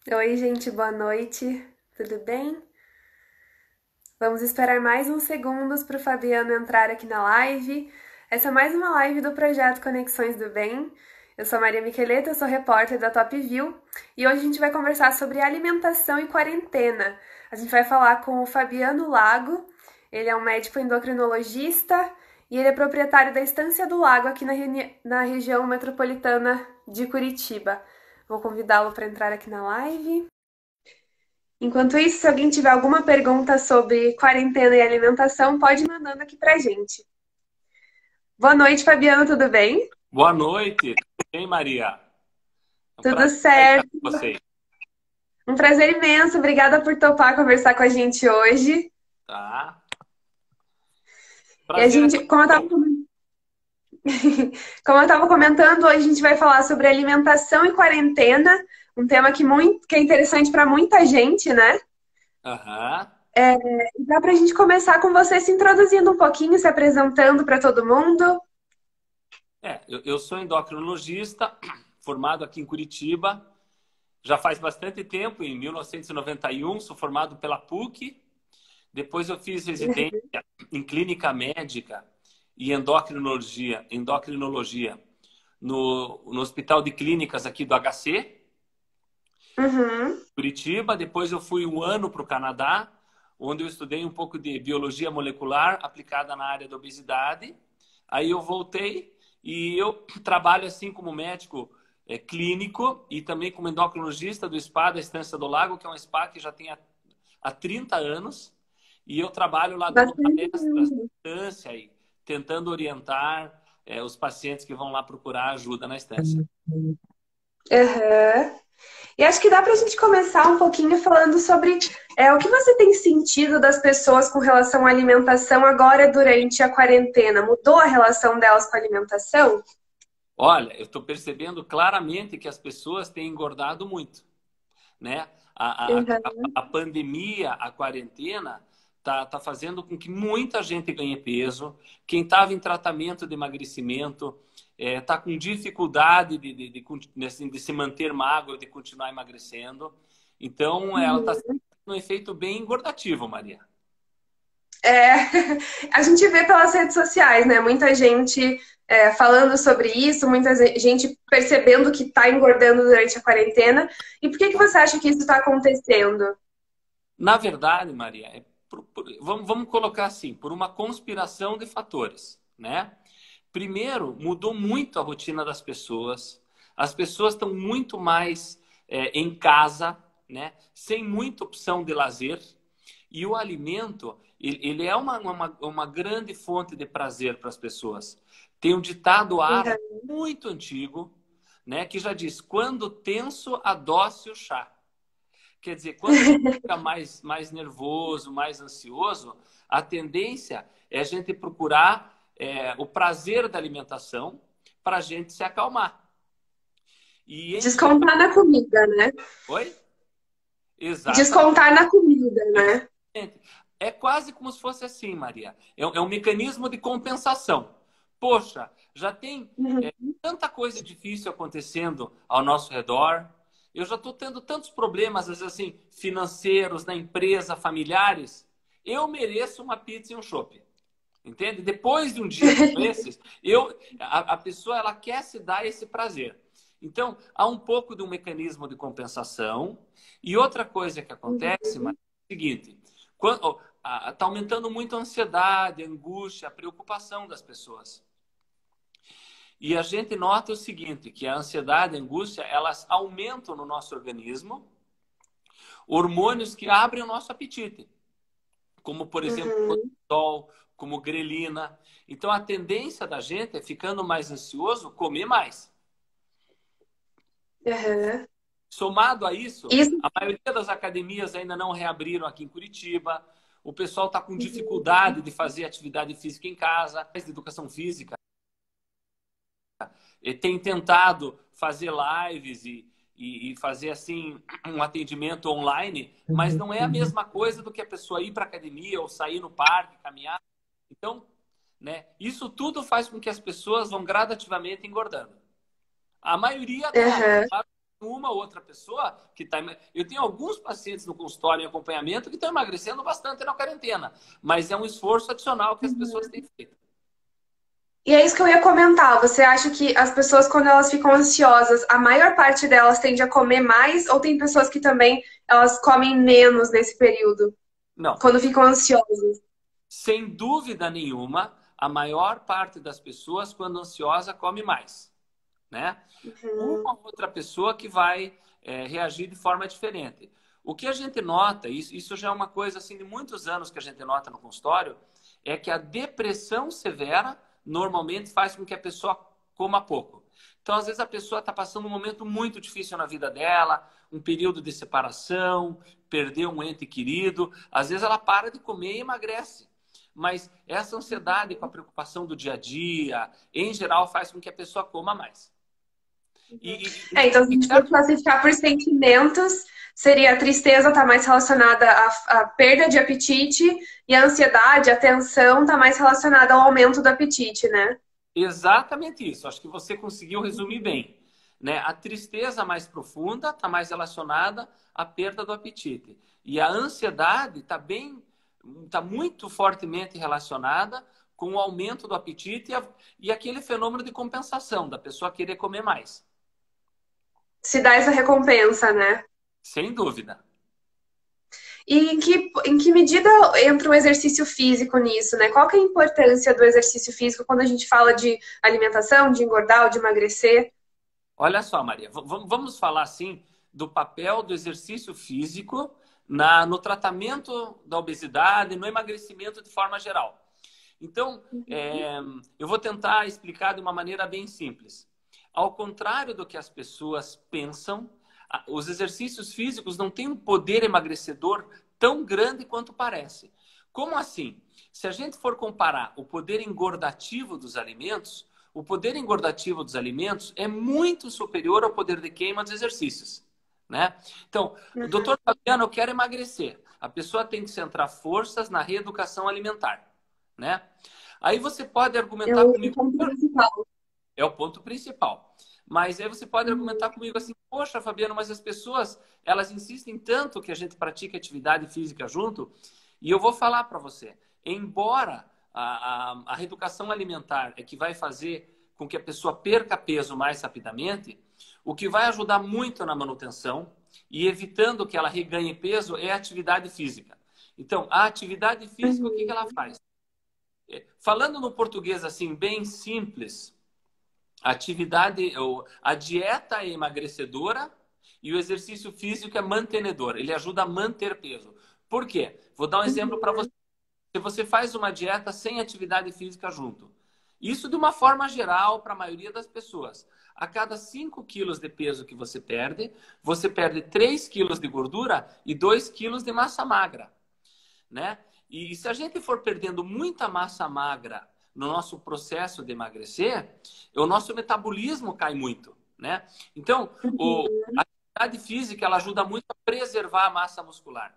Oi, gente, boa noite. Tudo bem? Vamos esperar mais uns segundos para o Fabiano entrar aqui na live. Essa é mais uma live do projeto Conexões do Bem. Eu sou a Maria Miqueleta, eu sou repórter da Top View e hoje a gente vai conversar sobre alimentação e quarentena. A gente vai falar com o Fabiano Lago. Ele é um médico endocrinologista e ele é proprietário da Estância do Lago aqui na região metropolitana de Curitiba. Vou convidá-lo para entrar aqui na live. Enquanto isso, se alguém tiver alguma pergunta sobre quarentena e alimentação, pode ir mandando aqui pra gente. Boa noite, Fabiano, tudo bem? Boa noite, tudo bem, Maria? É um Tudo prazer estar certo. com vocês. Um prazer imenso. Obrigada por topar conversar com a gente hoje. Tá? E a Prazer é gente, todo meu. como eu estava comentando, hoje a gente vai falar sobre alimentação e quarentena, um tema que é interessante para muita gente, né? Aham. E dá para a gente começar com você se introduzindo um pouquinho, se apresentando para todo mundo. Eu sou endocrinologista, formado aqui em Curitiba. Já faz bastante tempo, em 1991, sou formado pela PUC. Depois eu fiz residência em clínica médica e endocrinologia no Hospital de Clínicas aqui do HC. Uhum. Curitiba, depois eu fui um ano para o Canadá, onde eu estudei um pouco de biologia molecular aplicada na área da obesidade. Aí eu voltei e eu trabalho assim como médico clínico e também como endocrinologista do SPA da Estância do Lago, que é um SPA que já tem há 30 anos. E eu trabalho lá dando palestras Bastante. na estância e tentando orientar os pacientes que vão lá procurar ajuda na estância. Aham. E acho que dá para a gente começar um pouquinho falando sobre o que você tem sentido das pessoas com relação à alimentação agora durante a quarentena. Mudou a relação delas com a alimentação? Olha, eu estou percebendo claramente que as pessoas têm engordado muito, né? Uhum. A pandemia, a quarentena, tá fazendo com que muita gente ganhe peso. Quem estava em tratamento de emagrecimento está com dificuldade de se manter magro, de continuar emagrecendo. Então, ela está Uhum. tendo um efeito bem engordativo, Maria. É, a gente vê pelas redes sociais, né? Muita gente falando sobre isso, muita gente percebendo que está engordando durante a quarentena. E por que você acha que isso está acontecendo? Na verdade, Maria, vamos colocar assim, por uma conspiração de fatores, né? Primeiro, mudou muito a rotina das pessoas. As pessoas estão muito mais em casa, né? Sem muita opção de lazer. E o alimento, ele é uma grande fonte de prazer para as pessoas. Tem um ditado árabe Uhum. muito antigo, né? Que já diz, quando tenso, adoce o chá. Quer dizer, quando a gente fica mais nervoso, mais ansioso, a tendência é a gente procurar o prazer da alimentação para a gente se acalmar. E entre o... Descontar na comida, né? Oi? Exatamente. Descontar na comida, né? É quase como se fosse assim, Maria. É um mecanismo de compensação. Poxa, já tem Uhum. tanta coisa difícil acontecendo ao nosso redor. Eu já estou tendo tantos problemas, às vezes assim, financeiros, na empresa, familiares. Eu mereço uma pizza e um chopp. Entende? Depois de um dia como esses, a pessoa ela quer se dar esse prazer. Então, há um pouco de um mecanismo de compensação. E outra coisa que acontece, mas é o seguinte: está aumentando muito a ansiedade, a angústia, a preocupação das pessoas. E a gente nota o seguinte, que a ansiedade, a angústia, elas aumentam no nosso organismo hormônios que abrem o nosso apetite, como, por exemplo, Uhum. cortisol, como grelina. Então, a tendência da gente é, ficando mais ansioso, comer mais. Uhum. Somado a isso, Isso. a maioria das academias ainda não reabriram aqui em Curitiba. O pessoal está com dificuldade de fazer atividade física em casa, de educação física. E tem tentado fazer lives e fazer assim um atendimento online, mas não é a mesma coisa do que a pessoa ir para a academia ou sair no parque, caminhar. Então, né, isso tudo faz com que as pessoas vão gradativamente engordando. A maioria até acha, Uhum. claro, uma outra pessoa que está. Eu tenho alguns pacientes no consultório em acompanhamento que estão emagrecendo bastante na quarentena, mas é um esforço adicional que as pessoas têm feito. E é isso que eu ia comentar. Você acha que as pessoas, quando elas ficam ansiosas, a maior parte delas tende a comer mais? Ou tem pessoas que também elas comem menos nesse período, Não, quando ficam ansiosas? sem dúvida nenhuma, a maior parte das pessoas, quando ansiosa, come mais, né? Uhum. Uma outra pessoa que vai reagir de forma diferente. O que a gente nota, isso já é uma coisa assim de muitos anos que a gente nota no consultório, é que a depressão severa normalmente faz com que a pessoa coma pouco. Então, às vezes, a pessoa está passando um momento muito difícil na vida dela, um período de separação, perdeu um ente querido, às vezes ela para de comer e emagrece. Mas essa ansiedade com a preocupação do dia a dia, em geral, faz com que a pessoa coma mais. E, Então, se a e gente for classificar por sentimentos, seria a tristeza está mais relacionada à perda de apetite e a ansiedade, a tensão está mais relacionada ao aumento do apetite, né? exatamente isso. Acho que você conseguiu resumir bem. Né? A tristeza mais profunda está mais relacionada à perda do apetite. E a ansiedade está muito fortemente relacionada com o aumento do apetite e aquele fenômeno de compensação, da pessoa querer comer mais. Se dá essa recompensa, né? Sem dúvida. E em que medida entra o exercício físico nisso, né? Qual que é a importância do exercício físico quando a gente fala de alimentação, de engordar ou de emagrecer? Olha só, Maria, vamos falar assim do papel do exercício físico no tratamento da obesidade, no emagrecimento de forma geral. Então, eu vou tentar explicar de uma maneira bem simples. Ao contrário do que as pessoas pensam, os exercícios físicos não têm um poder emagrecedor tão grande quanto parece. Como assim? Se a gente for comparar o poder engordativo dos alimentos, o poder engordativo dos alimentos é muito superior ao poder de queima dos exercícios. Né? Então, doutor Fabiano, eu quero emagrecer. A pessoa tem que centrar forças na reeducação alimentar. Né? Aí você pode argumentar comigo. O ponto principal. É o ponto principal. Mas aí você pode argumentar comigo assim, poxa, Fabiano, mas as pessoas, elas insistem tanto que a gente pratique atividade física junto, e eu vou falar para você, embora a reeducação alimentar é que vai fazer com que a pessoa perca peso mais rapidamente, o que vai ajudar muito na manutenção e evitando que ela reganhe peso é a atividade física. Então, a atividade física, o que ela faz? Falando no português assim, bem simples, a dieta é emagrecedora e o exercício físico é mantenedor. Ele ajuda a manter peso. Por quê? Vou dar um exemplo para você. Se você faz uma dieta sem atividade física junto, isso de uma forma geral para a maioria das pessoas. A cada 5 quilos de peso que você perde 3 quilos de gordura e 2 quilos de massa magra. Né? E se a gente for perdendo muita massa magra no nosso processo de emagrecer, o nosso metabolismo cai muito, né? Então, a atividade física ela ajuda muito a preservar a massa muscular.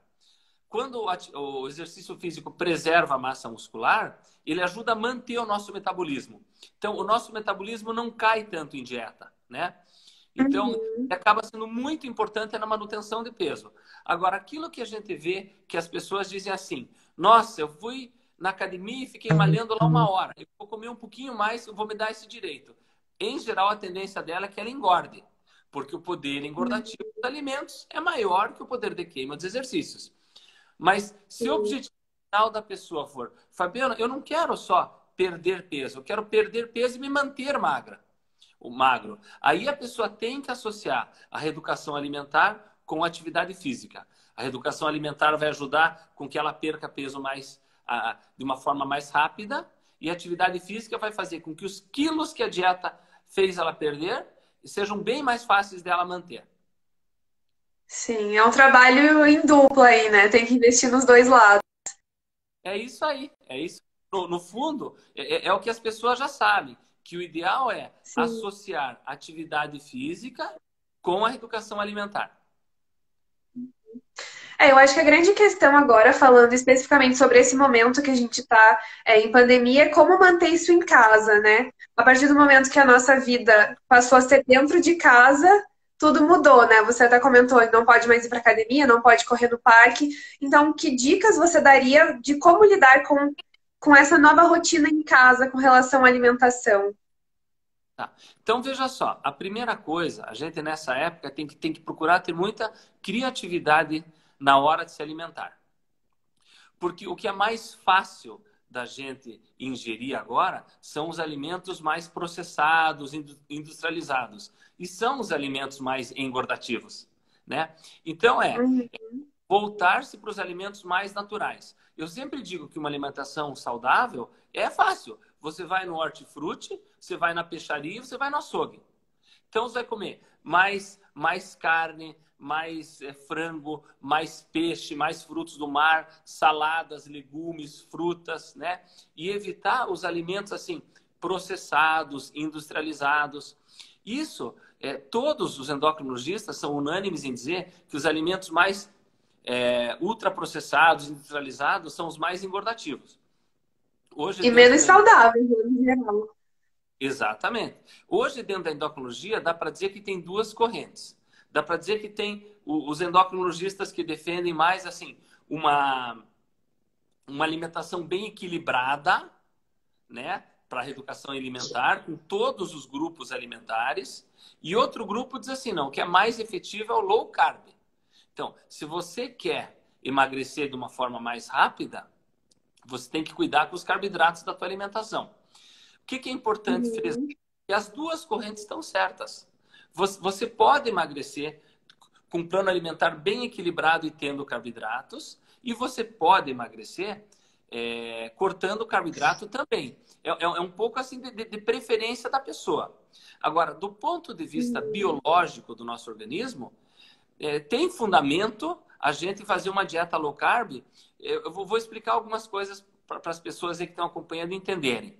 Quando o exercício físico preserva a massa muscular, ele ajuda a manter o nosso metabolismo. Então, o nosso metabolismo não cai tanto em dieta, né? Então, acaba sendo muito importante na manutenção de peso. Agora, aquilo que a gente vê, que as pessoas dizem assim, nossa, eu fui na academia e fiquei malhando lá 1 hora. Eu vou comer um pouquinho mais, eu vou me dar esse direito. Em geral, a tendência dela é que ela engorde, porque o poder engordativo dos alimentos é maior que o poder de queima dos exercícios. Mas se o objetivo final da pessoa for, Fabiano, eu não quero só perder peso, eu quero perder peso e me manter magro. Aí a pessoa tem que associar a reeducação alimentar com a atividade física. A reeducação alimentar vai ajudar com que ela perca peso de uma forma mais rápida e a atividade física vai fazer com que os quilos que a dieta fez ela perder sejam bem mais fáceis dela manter. Sim, é um trabalho em dupla aí, né? Tem que investir nos dois lados. É isso aí, é isso. No fundo, é o que as pessoas já sabem, que o ideal é Sim. associar atividade física com a educação alimentar. Eu acho que a grande questão agora, falando especificamente sobre esse momento que a gente está em pandemia, é como manter isso em casa, né? A partir do momento que a nossa vida passou a ser dentro de casa, tudo mudou, né? Você até comentou, não pode mais ir para academia, não pode correr no parque. Então, que dicas você daria de como lidar com essa nova rotina em casa com relação à alimentação? Tá. Então, veja só, a primeira coisa, a gente nessa época tem que procurar ter muita criatividade na hora de se alimentar. Porque o que é mais fácil da gente ingerir agora são os alimentos mais processados, industrializados. E são os alimentos mais engordativos, né? Então, Uhum. voltar-se para os alimentos mais naturais. Eu sempre digo que uma alimentação saudável é fácil. Você vai no hortifruti, você vai na peixaria, você vai no açougue. Então você vai comer mais carne, mais frango, mais peixe, mais frutos do mar, saladas, legumes, frutas, né? E evitar os alimentos assim processados, industrializados. Isso, todos os endocrinologistas são unânimes em dizer que os alimentos mais ultraprocessados, industrializados, são os mais engordativos. Hoje, E dentro menos da saudável, em geral. Exatamente. Hoje, dentro da endocrinologia, dá para dizer que tem duas correntes. Dá para dizer que tem os endocrinologistas que defendem mais assim uma alimentação bem equilibrada, né, para a reeducação alimentar, com todos os grupos alimentares. E outro grupo diz assim, não, o que é mais efetivo é o low carb. Então, se você quer emagrecer de uma forma mais rápida, você tem que cuidar com os carboidratos da tua alimentação. O que é importante frisar? Uhum. Que as duas correntes estão certas. Você pode emagrecer com um plano alimentar bem equilibrado e tendo carboidratos, e você pode emagrecer cortando carboidrato também. É um pouco assim de preferência da pessoa. Agora, do ponto de vista Uhum. biológico do nosso organismo, tem fundamento a gente fazer uma dieta low carb. Eu vou explicar algumas coisas para as pessoas aí que estão acompanhando entenderem.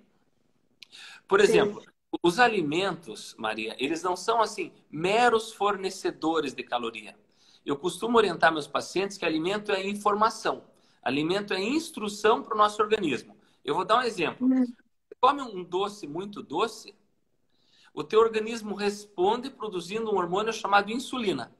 Por Sim. exemplo, os alimentos, Maria, eles não são assim meros fornecedores de caloria. Eu costumo orientar meus pacientes que alimento é informação, alimento é instrução para o nosso organismo. Eu vou dar um exemplo. Uhum. Você come um doce muito doce, o teu organismo responde produzindo um hormônio chamado insulina,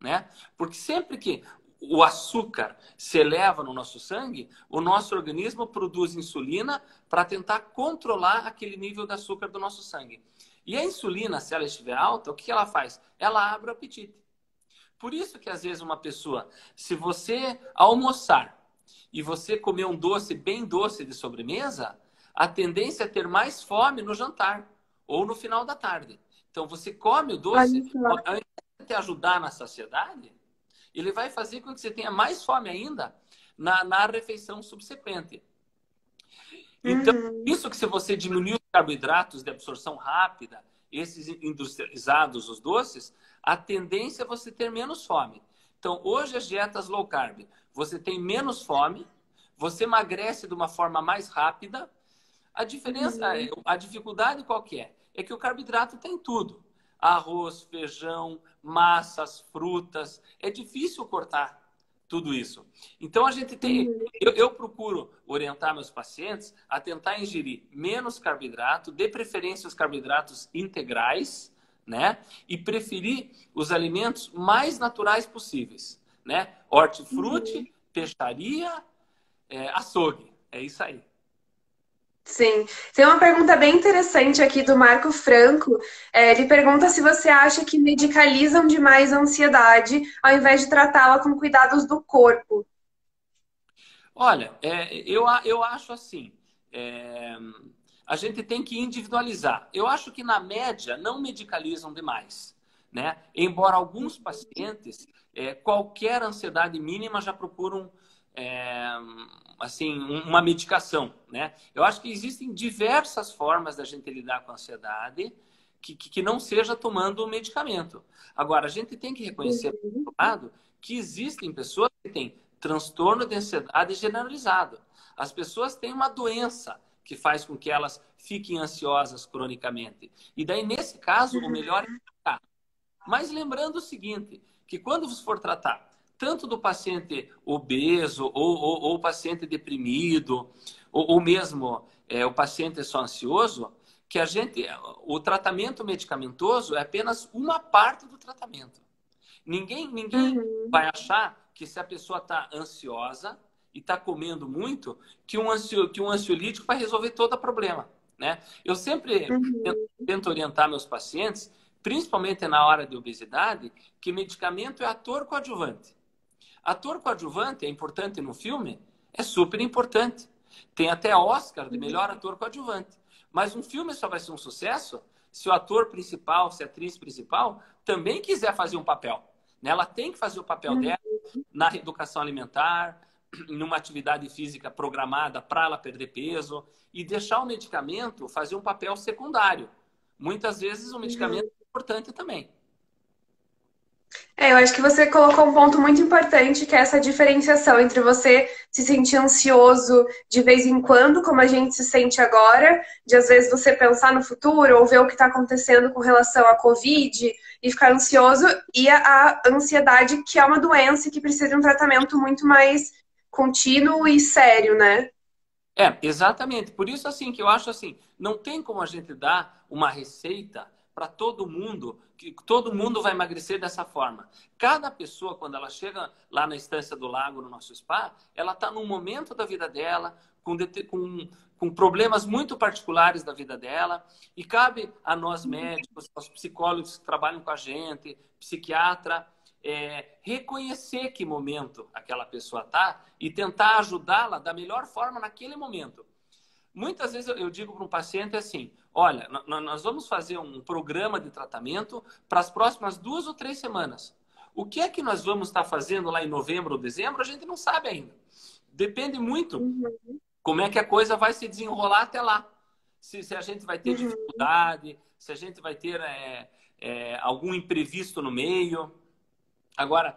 né? Porque sempre que o açúcar se eleva no nosso sangue, o nosso organismo produz insulina para tentar controlar aquele nível de açúcar do nosso sangue. E a insulina, se ela estiver alta, o que ela faz? Ela abre o apetite. Por isso que às vezes uma pessoa, se você almoçar e você comer um doce bem doce de sobremesa, a tendência é ter mais fome no jantar ou no final da tarde. Então você come o Olha doce, só. ao invés de te ajudar na saciedade, ele vai fazer com que você tenha mais fome ainda na refeição subsequente. Então, Uhum. isso que se você diminuir os carboidratos de absorção rápida, esses industrializados, os doces, a tendência é você ter menos fome. Então, hoje as dietas low carb, você tem menos fome, você emagrece de uma forma mais rápida. A diferença, Uhum. a dificuldade qual que é? É que o carboidrato tem tudo. Arroz, feijão, massas, frutas. É difícil cortar tudo isso. Então a gente tem, Uhum. eu procuro orientar meus pacientes a tentar ingerir menos carboidrato, de preferência os carboidratos integrais, né? E preferir os alimentos mais naturais possíveis, né? Uhum. Hortifruti, peixaria, açougue. É isso aí. Sim. Tem uma pergunta bem interessante aqui do Marco Franco. Ele pergunta se você acha que medicalizam demais a ansiedade ao invés de tratá-la com cuidados do corpo. Olha, eu acho assim, é, a gente tem que individualizar. Eu acho que, na média, não medicalizam demais, né? Embora alguns pacientes, qualquer ansiedade mínima já procuram, é, assim, uma medicação, né? Eu acho que existem diversas formas da gente lidar com a ansiedade que não seja tomando o medicamento. Agora, a gente tem que reconhecer, por Uhum. outro lado, que existem pessoas que têm transtorno de ansiedade generalizado. As pessoas têm uma doença que faz com que elas fiquem ansiosas cronicamente. E daí, nesse caso, o melhor é tratar. Mas lembrando o seguinte, que quando você for tratar tanto do paciente obeso ou o paciente deprimido ou mesmo o paciente só ansioso, que o tratamento medicamentoso é apenas uma parte do tratamento. Ninguém Uhum. vai achar que se a pessoa está ansiosa e está comendo muito, que que um ansiolítico vai resolver todo o problema, né? Eu sempre Uhum. tento orientar meus pacientes, principalmente na hora de obesidade, que medicamento é ator coadjuvante. Ator coadjuvante é importante no filme? É super importante. Tem até Oscar de melhor ator coadjuvante. Mas um filme só vai ser um sucesso se o ator principal, se a atriz principal também quiser fazer um papel. Ela tem que fazer o papel Uhum. dela na reeducação alimentar, numa atividade física programada para ela perder peso e deixar o medicamento fazer um papel secundário. Muitas vezes o medicamento Uhum. é importante também. Eu acho que você colocou um ponto muito importante, que é essa diferenciação entre você se sentir ansioso de vez em quando, como a gente se sente agora, de às vezes você pensar no futuro ou ver o que está acontecendo com relação à Covid e ficar ansioso, e a ansiedade, que é uma doença que precisa de um tratamento muito mais contínuo e sério, né? Exatamente. Por isso, assim, que eu acho assim, não tem como a gente dar uma receita para todo mundo, que todo mundo vai emagrecer dessa forma. Cada pessoa, quando ela chega lá na Estância do Lago, no nosso spa, ela está num momento da vida dela, com problemas muito particulares da vida dela, e cabe a nós médicos, aos psicólogos que trabalham com a gente, psiquiatra, reconhecer que momento aquela pessoa está e tentar ajudá-la da melhor forma naquele momento. Muitas vezes eu digo para um paciente assim, olha, nós vamos fazer um programa de tratamento para as próximas 2 ou 3 semanas. O que é que nós vamos estar fazendo lá em novembro ou dezembro, a gente não sabe ainda. Depende muito Uhum. como é que a coisa vai se desenrolar até lá. Se a gente vai ter Uhum. dificuldade, se a gente vai ter algum imprevisto no meio. Agora,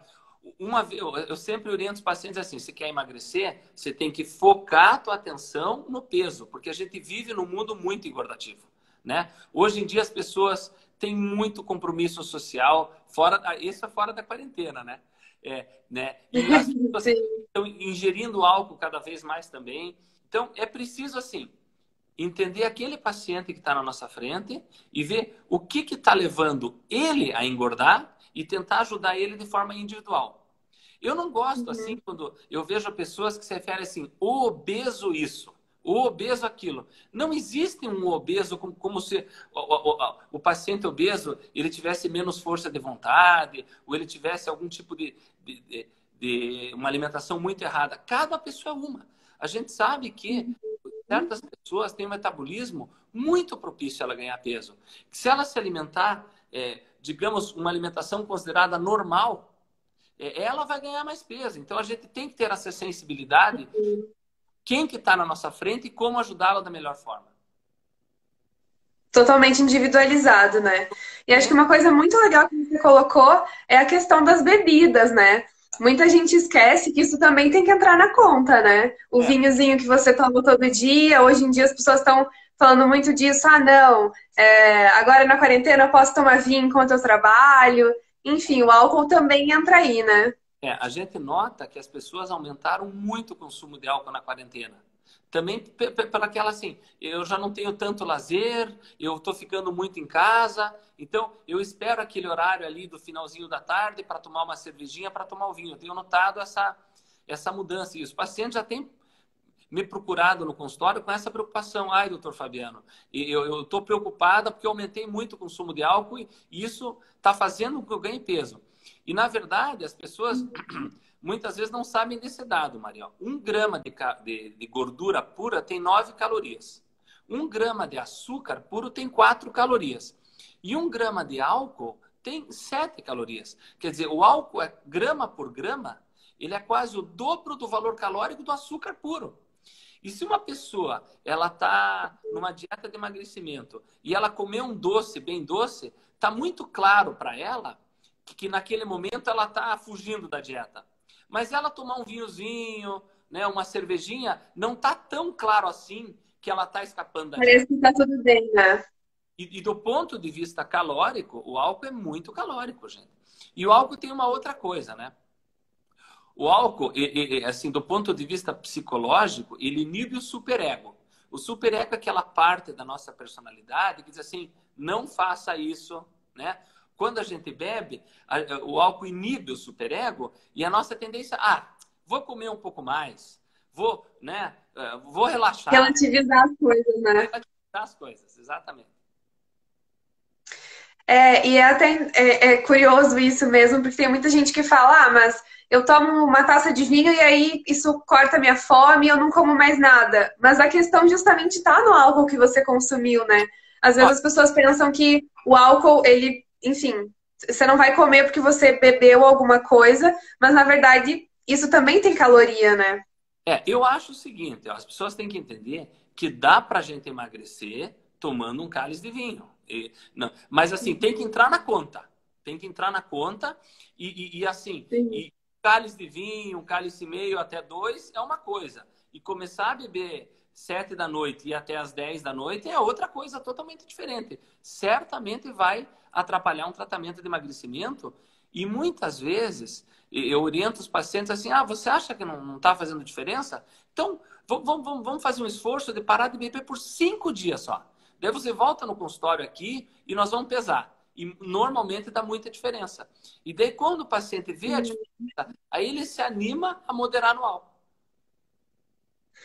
eu sempre oriento os pacientes assim, se quer emagrecer, você tem que focar a tua atenção no peso, porque a gente vive num mundo muito engordativo, né? Hoje em dia as pessoas têm muito compromisso social, isso é fora da quarentena, né? Né? E as pessoas Sim. estão ingerindo álcool cada vez mais também. Então, é preciso, assim, entender aquele paciente que está na nossa frente e ver o que está levando ele a engordar e tentar ajudar ele de forma individual. Eu não gosto assim Uhum. quando eu vejo pessoas que se referem assim, o obeso isso, o obeso aquilo. Não existe um obeso como se o paciente obeso ele tivesse menos força de vontade ou ele tivesse algum tipo de uma alimentação muito errada. Cada pessoa é uma. A gente sabe que certas pessoas têm um metabolismo muito propício a ela ganhar peso. Se ela se alimentar, digamos, uma alimentação considerada normal, ela vai ganhar mais peso. Então a gente tem que ter essa sensibilidade, quem que está na nossa frente e como ajudá-la da melhor forma. Totalmente individualizado, né? E acho que É, uma coisa muito legal que você colocou é a questão das bebidas, né? Muita gente esquece que isso também tem que entrar na conta, né? O é, vinhozinho que você toma todo dia, hoje em dia as pessoas estão falando muito disso, ah, não, agora na quarentena eu posso tomar vinho enquanto eu trabalho. Enfim, o álcool também entra aí, né? a gente nota que as pessoas aumentaram muito o consumo de álcool na quarentena. Também pela aquela assim, eu já não tenho tanto lazer, eu estou ficando muito em casa, então eu espero aquele horário ali do finalzinho da tarde para tomar uma cervejinha, para tomar o vinho. Eu tenho notado essa mudança. E os pacientes já têm me procurado no consultório com essa preocupação. Ai, doutor Fabiano, eu estou preocupada porque eu aumentei muito o consumo de álcool e isso está fazendo com que eu ganhe peso. E, na verdade, as pessoas muitas vezes não sabem desse dado, Maria. 1 grama de gordura pura tem 9 calorias. 1 grama de açúcar puro tem 4 calorias. E 1 grama de álcool tem 7 calorias. Quer dizer, o álcool, grama por grama, ele é quase o dobro do valor calórico do açúcar puro. E se uma pessoa ela está numa dieta de emagrecimento e ela comer um doce bem doce, está muito claro para ela que naquele momento ela está fugindo da dieta. Mas ela tomar um vinhozinho, né, uma cervejinha, não está tão claro assim que ela está escapando da dieta. Parece que tá tudo bem, né? E do ponto de vista calórico, o álcool é muito calórico, gente. E o álcool tem uma outra coisa, né? O álcool, assim, do ponto de vista psicológico, ele inibe o superego. O superego é aquela parte da nossa personalidade que diz assim, não faça isso, né? Quando a gente bebe, o álcool inibe o superego e a nossa tendência, vou comer um pouco mais, vou, né, vou relaxar. Relativizar as coisas, né? Relativizar as coisas, exatamente. E é até curioso isso mesmo, porque tem muita gente que fala, mas eu tomo uma taça de vinho e aí isso corta minha fome e eu não como mais nada. Mas a questão justamente está no álcool que você consumiu, né? Às vezes Ó, as pessoas pensam que o álcool, ele, enfim, você não vai comer porque você bebeu alguma coisa, mas na verdade isso também tem caloria, né? eu acho o seguinte, ó, as pessoas têm que entender que dá pra gente emagrecer tomando um cálice de vinho. Não, mas assim, tem que entrar na conta. Tem que entrar na conta e assim, Sim. e cálice de vinho, um cálice e meio até dois é uma coisa. E começar a beber 7 da noite e até as 10 da noite é outra coisa totalmente diferente. Certamente vai atrapalhar um tratamento de emagrecimento e muitas vezes eu oriento os pacientes assim, você acha que não está fazendo diferença? Então, vamos fazer um esforço de parar de beber por 5 dias só. Daí você volta no consultório aqui e nós vamos pesar. E normalmente dá muita diferença. E daí quando o paciente vê a diferença, aí ele se anima a moderar no álcool.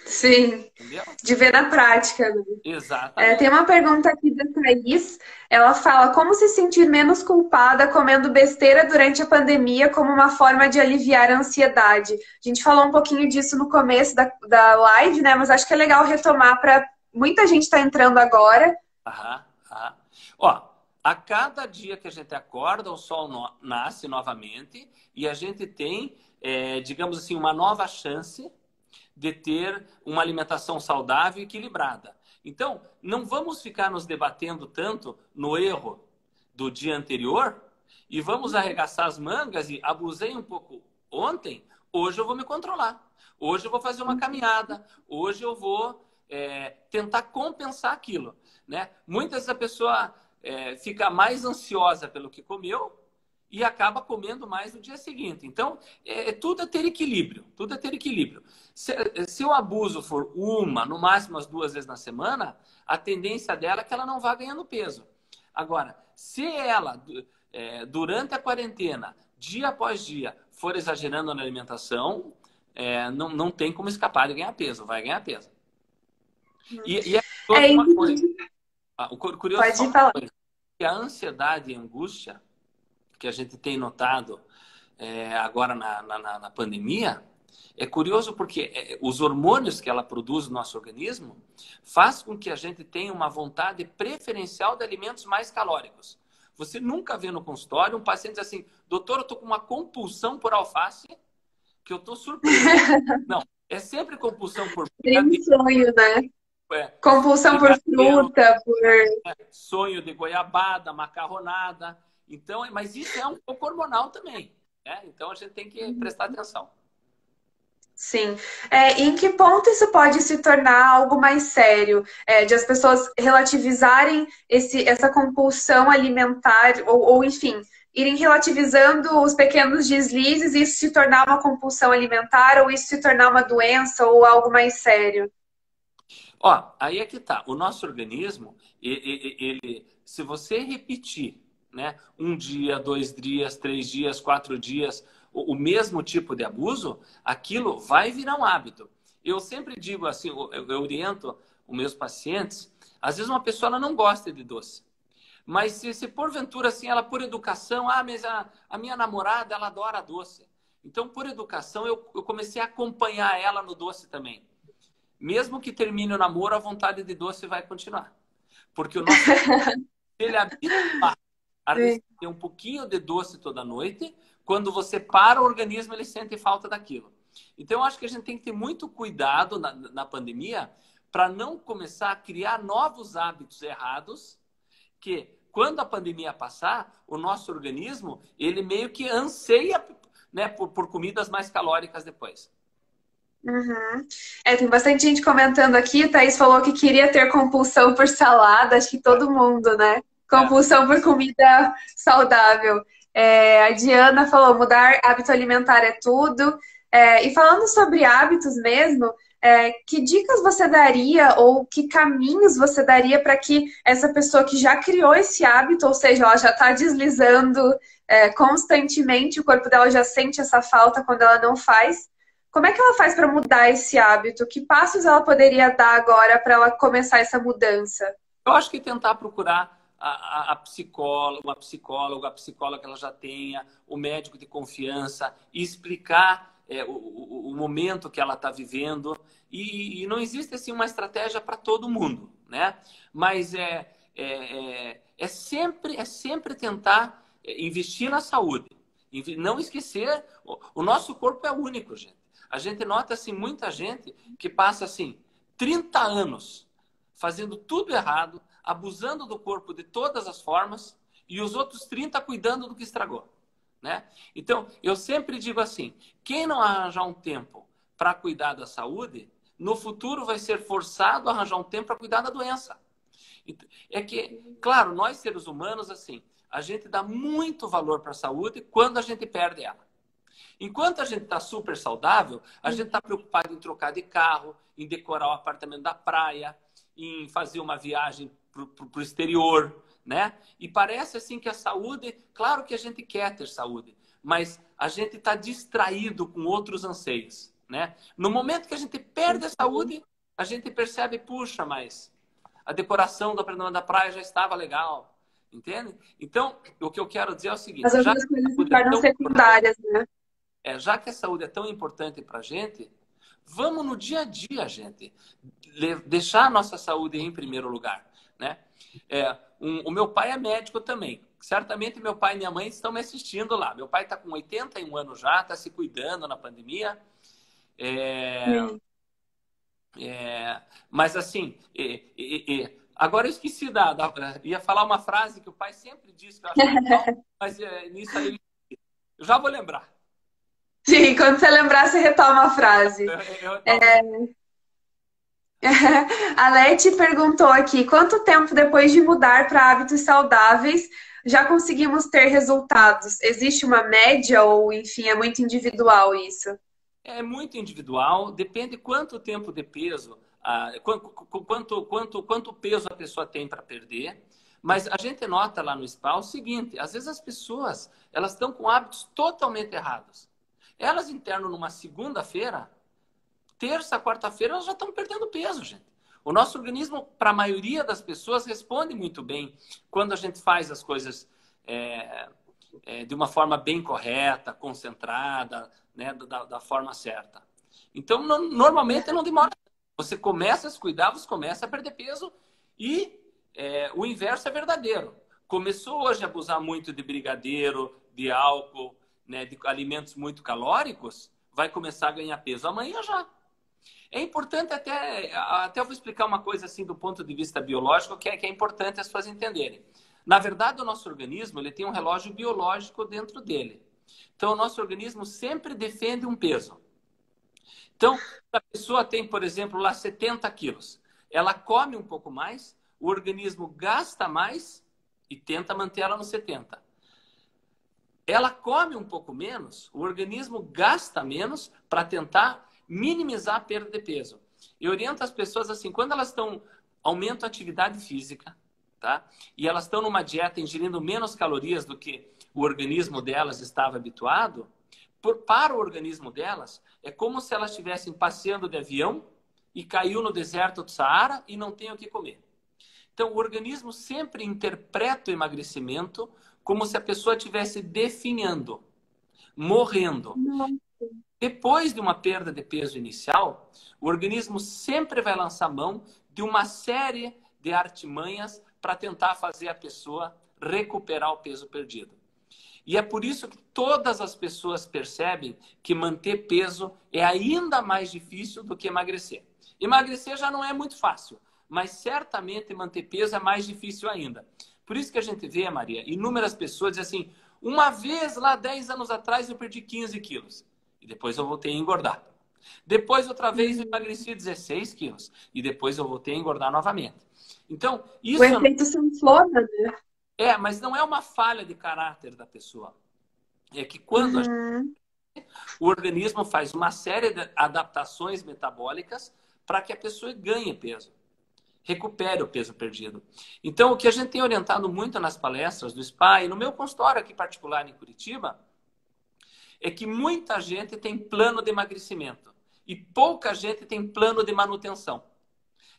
Sim, Entendeu? de ver na prática, né? Tem Exatamente. uma pergunta aqui da Thaís. Ela fala: como se sentir menos culpada comendo besteira durante a pandemia como uma forma de aliviar a ansiedade? A gente falou um pouquinho disso no começo da live, né? Mas acho que é legal retomar para muita gente estar entrando agora. Aham, aham. Ó, a cada dia que a gente acorda, o sol nasce novamente e a gente tem, digamos assim, uma nova chance de ter uma alimentação saudável e equilibrada. Então, não vamos ficar nos debatendo tanto no erro do dia anterior e vamos arregaçar as mangas e abusei um pouco ontem, hoje eu vou me controlar. Hoje eu vou fazer uma caminhada, hoje eu vou tentar compensar aquilo. Né? Muitas vezes a pessoa fica mais ansiosa pelo que comeu e acaba comendo mais no dia seguinte. Então, tudo é ter equilíbrio. Tudo é ter equilíbrio. Se o abuso for uma, no máximo as 2 vezes na semana, a tendência dela é que ela não vá ganhando peso. Agora, se ela, durante a quarentena, dia após dia, for exagerando na alimentação, não tem como escapar de ganhar peso. Vai ganhar peso. E é curioso uma coisa. Curioso só Pode uma falar. coisa. Que a ansiedade e a angústia que a gente tem notado agora na pandemia, é curioso porque os hormônios que ela produz no nosso organismo faz com que a gente tenha uma vontade preferencial de alimentos mais calóricos. Você nunca vê no consultório um paciente dizer assim, doutor, eu estou com uma compulsão por alface que eu estou surpreso. Não, é sempre compulsão por Tem um brigadeiro, sonho, né? Compulsão por brigadeiro, fruta, por. sonho de goiabada, macarronada. Então, mas isso é um pouco hormonal também. Né? Então a gente tem que prestar atenção. Sim. Em que ponto isso pode se tornar algo mais sério? De as pessoas relativizarem essa compulsão alimentar, ou enfim, irem relativizando os pequenos deslizes e isso se tornar uma compulsão alimentar, ou isso se tornar uma doença, ou algo mais sério? Ó, aí é que tá. O nosso organismo, se você repetir, né, 1 dia, 2 dias, 3 dias, 4 dias, o mesmo tipo de abuso, aquilo vai virar um hábito. Eu sempre digo assim, eu oriento os meus pacientes, às vezes uma pessoa ela não gosta de doce. Mas se porventura, assim, ela por educação, mas a minha namorada, ela adora doce. Então, por educação, eu comecei a acompanhar ela no doce também. Mesmo que termine o namoro, a vontade de doce vai continuar. Porque o nosso ele habituar a Sim. receber um pouquinho de doce toda noite, quando você para o organismo, ele sente falta daquilo. Então, eu acho que a gente tem que ter muito cuidado na pandemia para não começar a criar novos hábitos errados, que quando a pandemia passar, o nosso organismo, ele meio que anseia, né, por comidas mais calóricas depois. Uhum. Tem bastante gente comentando aqui. A Thaís falou que queria ter compulsão por salada, acho que todo mundo, né? É. Compulsão por comida saudável. A Diana falou: mudar hábito alimentar é tudo. E falando sobre hábitos mesmo, que dicas você daria ou que caminhos você daria para que essa pessoa que já criou esse hábito, ou seja, ela já está deslizando constantemente, o corpo dela já sente essa falta quando ela não faz. Como é que ela faz para mudar esse hábito? Que passos ela poderia dar agora para ela começar essa mudança? Eu acho que tentar procurar a psicóloga, uma psicóloga, a psicóloga que ela já tenha, o médico de confiança, e explicar o momento que ela está vivendo. E não existe assim uma estratégia para todo mundo, né? Mas é sempre tentar investir na saúde. Não esquecer, o nosso corpo é único, gente. A gente nota assim, muita gente que passa assim 30 anos fazendo tudo errado, abusando do corpo de todas as formas, e os outros 30 cuidando do que estragou, né? Então, eu sempre digo assim, quem não arranjar um tempo para cuidar da saúde, no futuro vai ser forçado a arranjar um tempo para cuidar da doença. É que, claro, nós seres humanos, assim, a gente dá muito valor para a saúde quando a gente perde ela. Enquanto a gente está super saudável, a gente está preocupado em trocar de carro, em decorar o apartamento da praia, em fazer uma viagem para o exterior, né? E parece assim que a saúde, claro que a gente quer ter saúde, mas a gente está distraído com outros anseios, né? No momento que a gente perde a saúde, a gente percebe, puxa, mas a decoração do apartamento da praia já estava legal, entende? Então, o que eu quero dizer é o As seguinte, já que outras a coisas se saúde é tornam tão importante, secundárias, né? já que a saúde é tão importante para a gente, vamos no dia a dia, gente, deixar a nossa saúde em primeiro lugar, né? O meu pai é médico também. Certamente meu pai e minha mãe estão me assistindo lá. Meu pai está com 81 anos já, está se cuidando na pandemia. É, Sim. mas assim, agora eu esqueci ia falar uma frase que o pai sempre disse que eu acho legal, mas nisso aí eu já vou lembrar. Sim, quando você lembrar, você retoma a frase. Eu tomo. A Leti perguntou aqui: quanto tempo depois de mudar para hábitos saudáveis já conseguimos ter resultados? Existe uma média ou, enfim, é muito individual isso? É muito individual, depende quanto tempo de peso, quanto peso a pessoa tem para perder. Mas a gente nota lá no spa o seguinte, às vezes as pessoas, elas estão com hábitos totalmente errados. Elas internam numa segunda-feira, terça, quarta-feira, elas já estão perdendo peso, gente. O nosso organismo, para a maioria das pessoas, responde muito bem quando a gente faz as coisas é, de uma forma bem correta, concentrada, né, da forma certa. Então, normalmente não demora. Você começa a se cuidar, você começa a perder peso e o inverso é verdadeiro. Começou hoje a abusar muito de brigadeiro, de álcool, né, de alimentos muito calóricos, vai começar a ganhar peso amanhã já. É importante até eu vou explicar uma coisa assim do ponto de vista biológico que é importante as pessoas entenderem. Na verdade, o nosso organismo ele tem um relógio biológico dentro dele. Então, o nosso organismo sempre defende um peso. Então, se a pessoa tem, por exemplo, lá 70 quilos, ela come um pouco mais, o organismo gasta mais e tenta manter ela nos 70. Ela come um pouco menos, o organismo gasta menos para tentar minimizar a perda de peso. Eu oriento as pessoas assim, quando elas estão aumentam a atividade física, tá? E elas estão numa dieta ingerindo menos calorias do que o organismo delas estava habituado, para o organismo delas, é como se elas estivessem passeando de avião e caiu no deserto do Saara e não tem o que comer. Então, o organismo sempre interpreta o emagrecimento como se a pessoa estivesse definhando, morrendo. Depois de uma perda de peso inicial, o organismo sempre vai lançar mão de uma série de artimanhas para tentar fazer a pessoa recuperar o peso perdido. E é por isso que todas as pessoas percebem que manter peso é ainda mais difícil do que emagrecer. Emagrecer já não é muito fácil, mas certamente manter peso é mais difícil ainda. Por isso que a gente vê, Maria, inúmeras pessoas dizem assim, uma vez lá 10 anos atrás eu perdi 15 quilos e depois eu voltei a engordar. Depois outra vez eu emagreci 16 quilos e depois eu voltei a engordar novamente. Então, O isso efeito sanfona, né? mas não é uma falha de caráter da pessoa. É que quando a gente Uhum. o organismo faz uma série de adaptações metabólicas para que a pessoa ganhe peso, recupere o peso perdido. Então, o que a gente tem orientado muito nas palestras do spa e no meu consultório aqui particular em Curitiba, é que muita gente tem plano de emagrecimento e pouca gente tem plano de manutenção.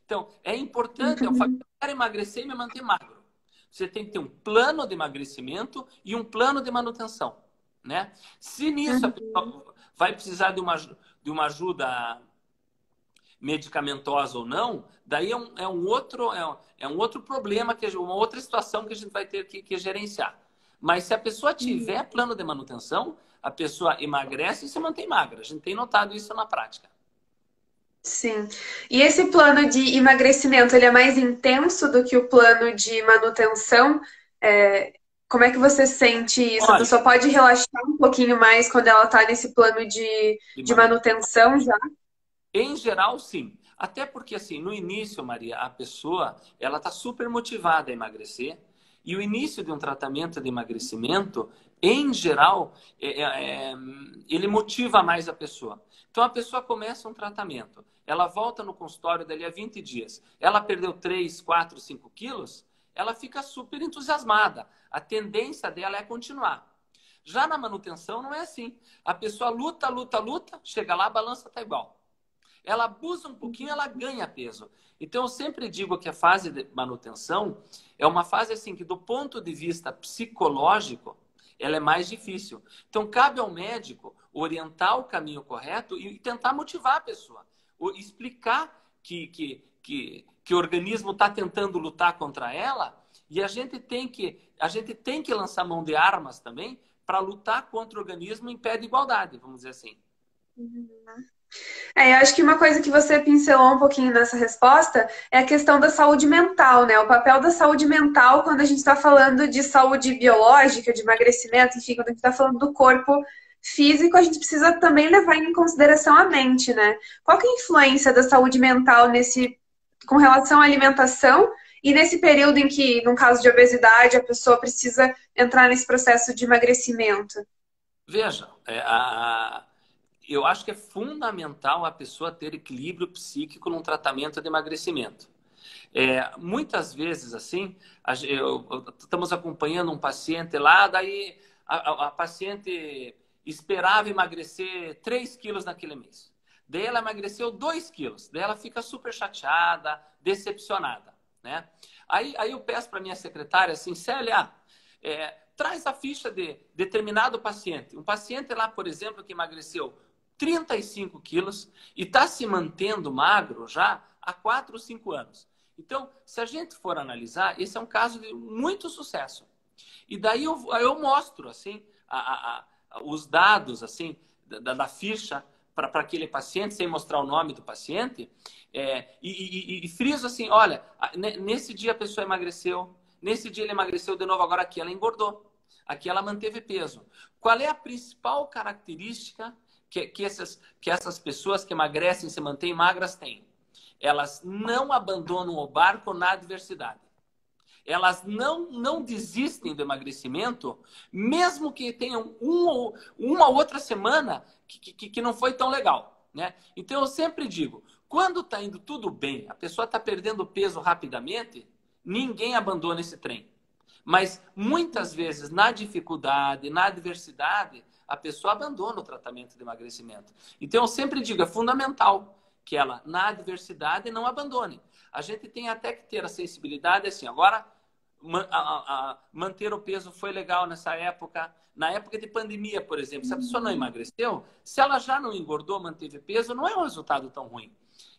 Então, é importante, eu quero emagrecer e me manter magro. Você tem que ter um plano de emagrecimento e um plano de manutenção, né? Se nisso a pessoa vai precisar de uma ajuda medicamentosa ou não, daí é um outro problema, uma outra situação que a gente vai ter que gerenciar. Mas se a pessoa tiver plano de manutenção, a pessoa emagrece e se mantém magra. A gente tem notado isso na prática. Sim. E esse plano de emagrecimento, ele é mais intenso do que o plano de manutenção? Como é que você sente isso? A Olha, pessoa pode relaxar um pouquinho mais quando ela está nesse plano de manutenção já? em geral, sim. Até porque, assim, no início, Maria, a pessoa, ela está super motivada a emagrecer. E o início de um tratamento de emagrecimento, em geral, ele motiva mais a pessoa. Então, a pessoa começa um tratamento. Ela volta no consultório dali a 20 dias. Ela perdeu 3, 4, 5 quilos, ela fica super entusiasmada. A tendência dela é continuar. Já na manutenção, não é assim. A pessoa luta, luta, luta, chega lá, a balança está igual. Ela abusa um pouquinho, ela ganha peso. Então, eu sempre digo que a fase de manutenção é uma fase assim que, do ponto de vista psicológico, ela é mais difícil. Então, cabe ao médico orientar o caminho correto e tentar motivar a pessoa. Explicar que o organismo está tentando lutar contra ela e a gente tem que lançar mão de armas também para lutar contra o organismo em pé de igualdade, vamos dizer assim. Eu acho que uma coisa que você pincelou um pouquinho nessa resposta é a questão da saúde mental, né? O papel da saúde mental quando a gente está falando de saúde biológica, de emagrecimento, enfim, quando a gente está falando do corpo físico, a gente precisa também levar em consideração a mente, né? Qual que é a influência da saúde mental com relação à alimentação e nesse período em que, num caso de obesidade, a pessoa precisa entrar nesse processo de emagrecimento? Veja, eu acho que é fundamental a pessoa ter equilíbrio psíquico num tratamento de emagrecimento. Muitas vezes, assim, estamos acompanhando um paciente lá, daí a paciente esperava emagrecer 3 quilos naquele mês. Daí ela emagreceu 2 quilos. Daí ela fica super chateada, decepcionada, né? Aí eu peço para minha secretária assim, Célia, traz a ficha de determinado paciente. Um paciente lá, por exemplo, que emagreceu 35 quilos e está se mantendo magro já há 4 ou 5 anos. Então, se a gente for analisar, esse é um caso de muito sucesso. E daí eu mostro assim, os dados assim, da ficha para aquele paciente, sem mostrar o nome do paciente, e friso assim, olha, nesse dia a pessoa emagreceu, nesse dia ele emagreceu de novo, agora aqui ela engordou, aqui ela manteve peso. Qual é a principal característica que essas pessoas que emagrecem e se mantêm magras têm? Elas não abandonam o barco na adversidade. Elas não desistem do emagrecimento, mesmo que tenham uma outra semana que não foi tão legal, né? Então, eu sempre digo, quando está indo tudo bem, a pessoa está perdendo peso rapidamente, ninguém abandona esse trem. Mas, muitas vezes, na dificuldade, na adversidade, a pessoa abandona o tratamento de emagrecimento. Então, eu sempre digo, é fundamental que ela, na adversidade, não abandone. A gente tem até que ter a sensibilidade, assim, agora, manter o peso foi legal nessa época. Na época de pandemia, por exemplo, se a pessoa não emagreceu, se ela já não engordou, manteve peso, não é um resultado tão ruim.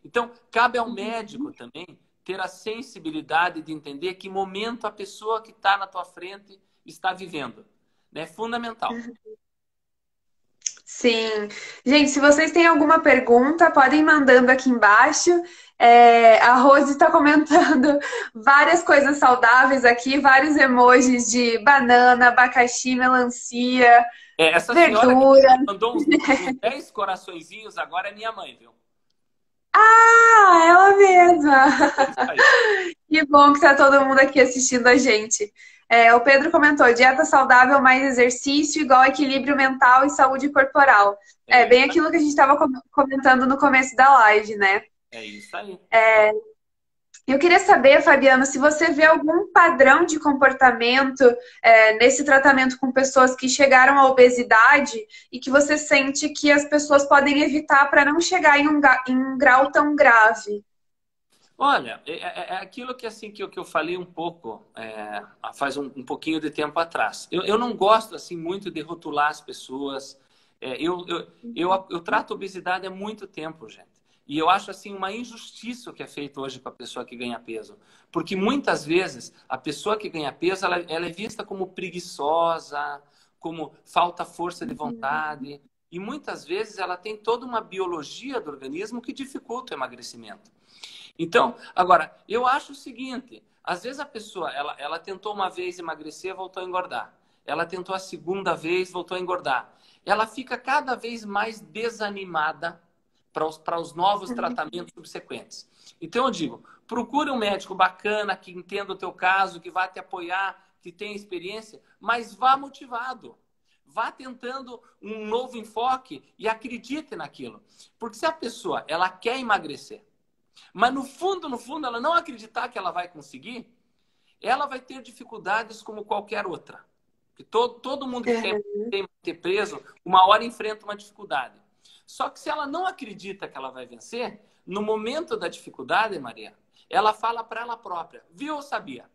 Então, cabe ao médico também ter a sensibilidade de entender que momento a pessoa que está na tua frente está vivendo. É fundamental. Sim. Gente, se vocês têm alguma pergunta, podem ir mandando aqui embaixo. A Rose está comentando várias coisas saudáveis aqui, vários emojis de banana, abacaxi, melancia, Essa senhora verdura. que mandou uns 10 coraçõezinhos agora é minha mãe, viu? Ah, ela mesma! É isso aí. Que bom que tá todo mundo aqui assistindo a gente. O Pedro comentou: dieta saudável mais exercício igual equilíbrio mental e saúde corporal. É É bem isso aí. aquilo que a gente estava comentando no começo da live, né? É isso aí. Eu queria saber, Fabiano, se você vê algum padrão de comportamento nesse tratamento com pessoas que chegaram à obesidade e que você sente que as pessoas podem evitar para não chegar em um grau tão grave. Olha, é aquilo que assim que eu falei um pouco faz um pouquinho de tempo atrás. Eu não gosto assim muito de rotular as pessoas. Eu trato obesidade há muito tempo, gente. E eu acho assim uma injustiça o que é feito hoje com a pessoa que ganha peso, porque muitas vezes a pessoa que ganha peso ela é vista como preguiçosa, como falta força de vontade, e muitas vezes ela tem toda uma biologia do organismo que dificulta o emagrecimento. Então, agora, eu acho o seguinte: às vezes a pessoa ela tentou uma vez emagrecer, voltou a engordar. Ela tentou a segunda vez, voltou a engordar. Ela fica cada vez mais desanimada para os novos tratamentos subsequentes. Então, eu digo: procure um médico bacana, que entenda o teu caso, que vá te apoiar, que tenha experiência, mas vá motivado. Vá tentando um novo enfoque e acredite naquilo. Porque se a pessoa ela quer emagrecer, mas no fundo, ela não acreditar que ela vai conseguir, ela vai ter dificuldades como qualquer outra. Porque todo mundo que quer ter preso, uma hora enfrenta uma dificuldade. Só que se ela não acredita que ela vai vencer, no momento da dificuldade, Maria, ela fala para ela própria: viu, eu sabia.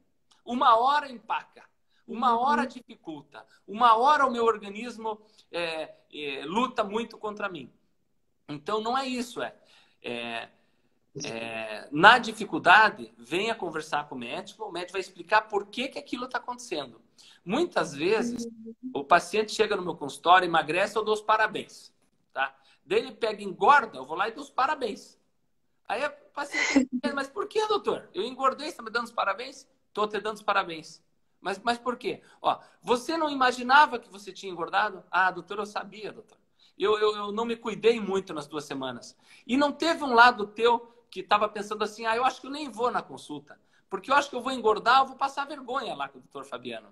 Uma hora empaca, uma hora dificulta, uma hora o meu organismo luta muito contra mim. Então não é isso, é na dificuldade, venha conversar com o médico vai explicar por que que aquilo está acontecendo. Muitas vezes, o paciente chega no meu consultório, emagrece, eu dou os parabéns. Tá? Daí ele pega e engorda, eu vou lá e dou os parabéns. Aí o paciente diz: mas por que, doutor? Eu engordei, você está me dando os parabéns? Estou te dando os parabéns. Mas por quê? Ó, você não imaginava que você tinha engordado? Ah, doutor, eu sabia, doutor. Eu não me cuidei muito nas 2 semanas. E não teve um lado teu que estava pensando assim: eu acho que eu nem vou na consulta. Porque eu acho que eu vou engordar, eu vou passar vergonha lá com o doutor Fabiano.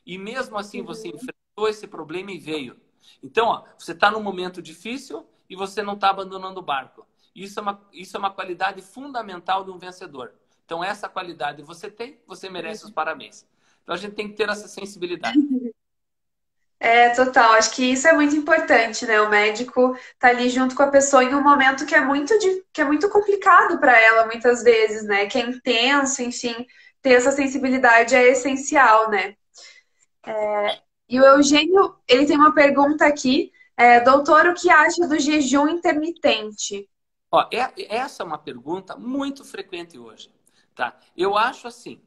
E mesmo assim você enfrentou esse problema e veio. Então, ó, você está num momento difícil e você não está abandonando o barco. Isso é uma qualidade fundamental de um vencedor. Então, essa qualidade você tem, você merece os parabéns. Então, a gente tem que ter essa sensibilidade. Total. Acho que isso é muito importante, né? O médico tá ali junto com a pessoa em um momento que é que é muito complicado para ela, muitas vezes, né? Que é intenso, enfim, ter essa sensibilidade é essencial, né? E o Eugênio, ele tem uma pergunta aqui. Doutor, o que acha do jejum intermitente? Ó, essa é uma pergunta muito frequente hoje, tá? Eu acho assim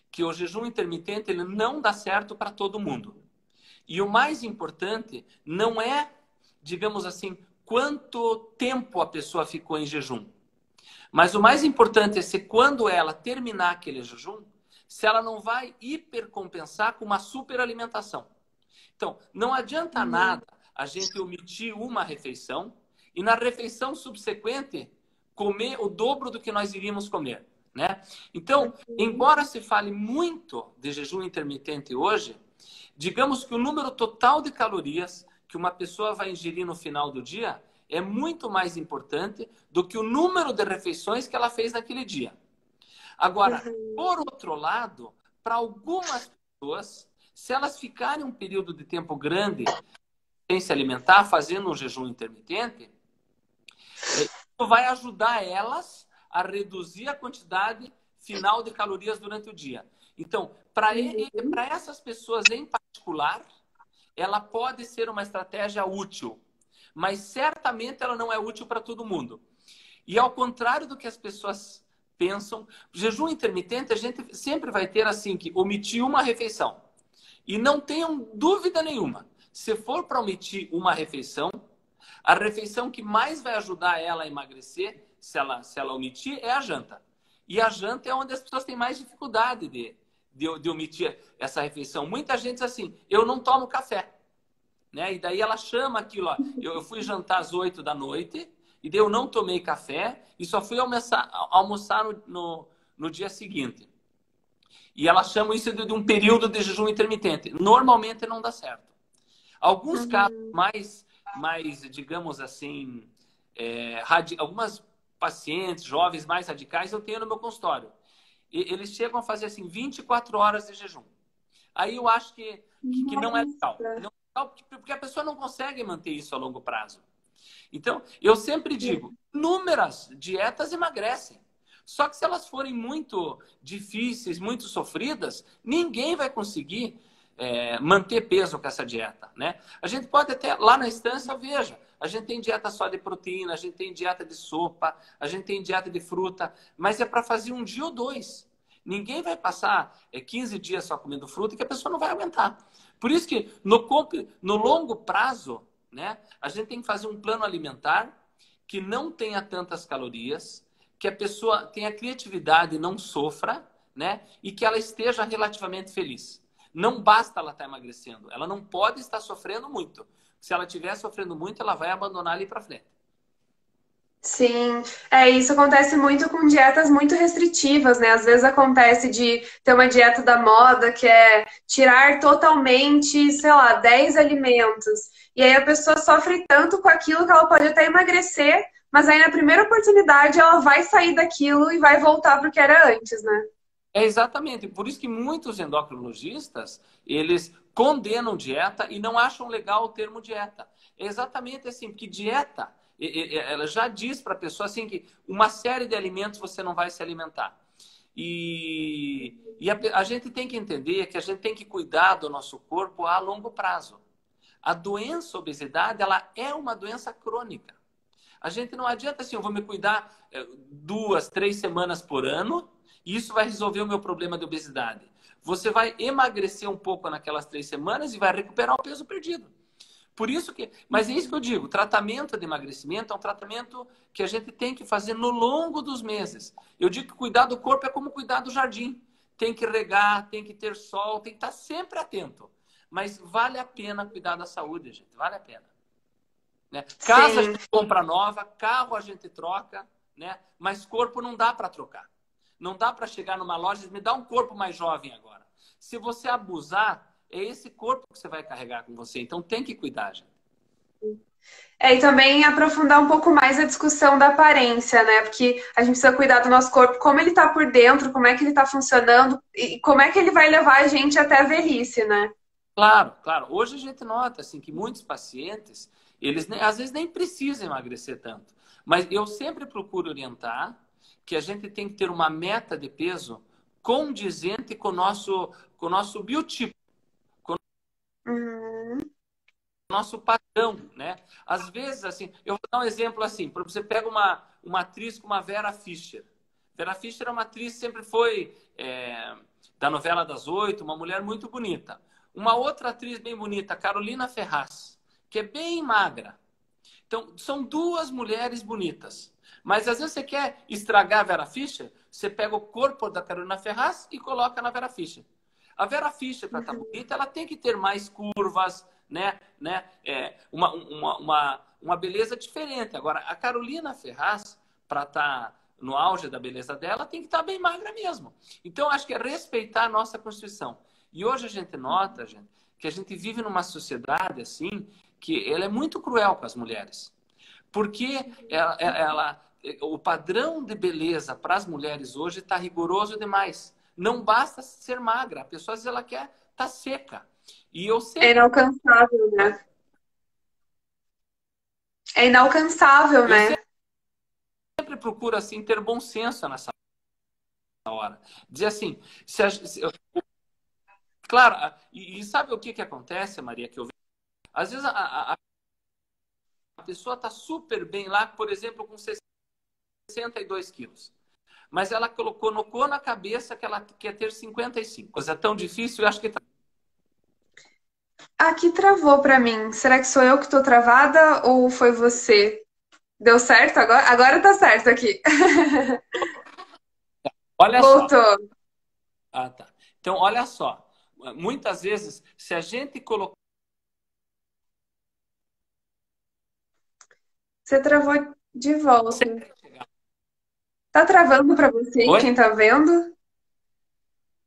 que o jejum intermitente ele não dá certo para todo mundo. E o mais importante não é, digamos assim, quanto tempo a pessoa ficou em jejum. Mas o mais importante é se quando ela terminar aquele jejum, se ela não vai hipercompensar com uma superalimentação. Então, não adianta nada a gente omitir uma refeição e na refeição subsequente comer o dobro do que nós iríamos comer, né? Então, embora se fale muito de jejum intermitente hoje, digamos que o número total de calorias que uma pessoa vai ingerir no final do dia é muito mais importante do que o número de refeições que ela fez naquele dia. Agora, por outro lado, para algumas pessoas, se elas ficarem um período de tempo grande sem se alimentar, fazendo um jejum intermitente, isso vai ajudar elas a reduzir a quantidade final de calorias durante o dia. Então, para essas pessoas em particular, ela pode ser uma estratégia útil, mas certamente ela não é útil para todo mundo. E ao contrário do que as pessoas pensam, jejum intermitente a gente sempre vai ter assim que omitir uma refeição. E não tenham dúvida nenhuma, se for para omitir uma refeição, a refeição que mais vai ajudar ela a emagrecer, se ela omitir, é a janta. E a janta é onde as pessoas têm mais dificuldade de omitir essa refeição. Muita gente diz assim: eu não tomo café. Né? E daí ela chama aquilo, ó, eu fui jantar às 8 da noite e daí eu não tomei café e só fui almoçar no dia seguinte. E ela chama isso de um período de jejum intermitente. Normalmente não dá certo. Alguns casos Uhum. mais digamos assim, algumas pacientes jovens mais radicais eu tenho no meu consultório. Eles chegam a fazer assim 24 horas de jejum. Aí eu acho que não é legal. Nossa. Não é legal porque a pessoa não consegue manter isso a longo prazo. Então, eu sempre digo, inúmeras dietas emagrecem. Só que se elas forem muito difíceis, muito sofridas, ninguém vai conseguir manter peso com essa dieta, né? A gente pode até, lá na estância, veja, a gente tem dieta só de proteína, a gente tem dieta de sopa, a gente tem dieta de fruta, mas é para fazer um dia ou dois. Ninguém vai passar 15 dias só comendo fruta que a pessoa não vai aguentar. Por isso que no longo prazo, né, a gente tem que fazer um plano alimentar que não tenha tantas calorias, que a pessoa tenha criatividade e não sofra, né, e que ela esteja relativamente feliz. Não basta ela estar emagrecendo, ela não pode estar sofrendo muito. Se ela estiver sofrendo muito, ela vai abandonar ali para frente. Sim, isso acontece muito com dietas muito restritivas, né? Às vezes acontece de ter uma dieta da moda que é tirar totalmente, sei lá, 10 alimentos. E aí a pessoa sofre tanto com aquilo que ela pode até emagrecer, mas aí na primeira oportunidade ela vai sair daquilo e vai voltar para o que era antes, né? É exatamente, por isso que muitos endocrinologistas, eles condenam dieta e não acham legal o termo dieta. É exatamente assim, porque dieta, ela já diz para a pessoa assim que uma série de alimentos você não vai se alimentar. E a gente tem que entender que a gente tem que cuidar do nosso corpo a longo prazo. A doença, a obesidade, ela é uma doença crônica. A gente não adianta assim, eu vou me cuidar 2, 3 semanas por ano e isso vai resolver o meu problema de obesidade. Você vai emagrecer um pouco naquelas 3 semanas e vai recuperar o peso perdido. Por isso que, mas é isso que eu digo, o tratamento de emagrecimento é um tratamento que a gente tem que fazer no longo dos meses. Eu digo que cuidar do corpo é como cuidar do jardim. Tem que regar, tem que ter sol, tem que estar sempre atento. Mas vale a pena cuidar da saúde, gente, vale a pena. Né? Casa a Sim. gente compra nova, carro a gente troca, né? Mas corpo não dá para trocar. Não dá para chegar numa loja e dizer, me dá um corpo mais jovem agora. Se você abusar, é esse corpo que você vai carregar com você. Então tem que cuidar, gente. E também aprofundar um pouco mais a discussão da aparência, né? Porque a gente precisa cuidar do nosso corpo, como ele tá por dentro, como é que ele tá funcionando e como é que ele vai levar a gente até a velhice, né? Claro, claro. Hoje a gente nota assim que muitos pacientes, eles às vezes nem precisam emagrecer tanto. Mas eu sempre procuro orientar que a gente tem que ter uma meta de peso condizente com o nosso biotipo, Uhum, nosso padrão, né? Às vezes, assim, eu vou dar um exemplo assim, para você pega uma atriz como a Vera Fischer. Vera Fischer é uma atriz que sempre foi da novela das 8, uma mulher muito bonita. Uma outra atriz bem bonita, Carolina Ferraz, que é bem magra. Então, são duas mulheres bonitas. Mas às vezes você quer estragar a Vera Fischer, você pega o corpo da Carolina Ferraz e coloca na Vera Fischer. A Vera Fischer, para estar bonita, ela tem que ter mais curvas, uma beleza diferente. Agora, a Carolina Ferraz, para estar no auge da beleza dela, tem que estar bem magra mesmo. Então, acho que é respeitar a nossa Constituição. E hoje a gente nota, gente, que a gente vive numa sociedade assim, que ela é muito cruel com as mulheres. Porque o padrão de beleza para as mulheres hoje está rigoroso demais. Não basta ser magra, a pessoa às vezes ela quer estar tá seca. E eu é sempre, inalcançável, né? É inalcançável, eu né? sempre procuro assim ter bom senso nessa hora. Dizer assim, claro, e sabe o que acontece, Maria, que eu vejo? Às vezes a pessoa está super bem lá, por exemplo, com 62 quilos. Mas ela colocou na cabeça que ela quer ter 55. É tão difícil, eu acho que tá. Aqui travou pra mim. Será que sou eu que tô travada ou foi você? Deu certo agora? Agora tá certo aqui. Olha só. Voltou. Ah, tá. Então, olha só. Muitas vezes, se a gente colocar. Você travou De volta. Consegue chegar. Tá travando pra você aí, Oi? quem tá vendo?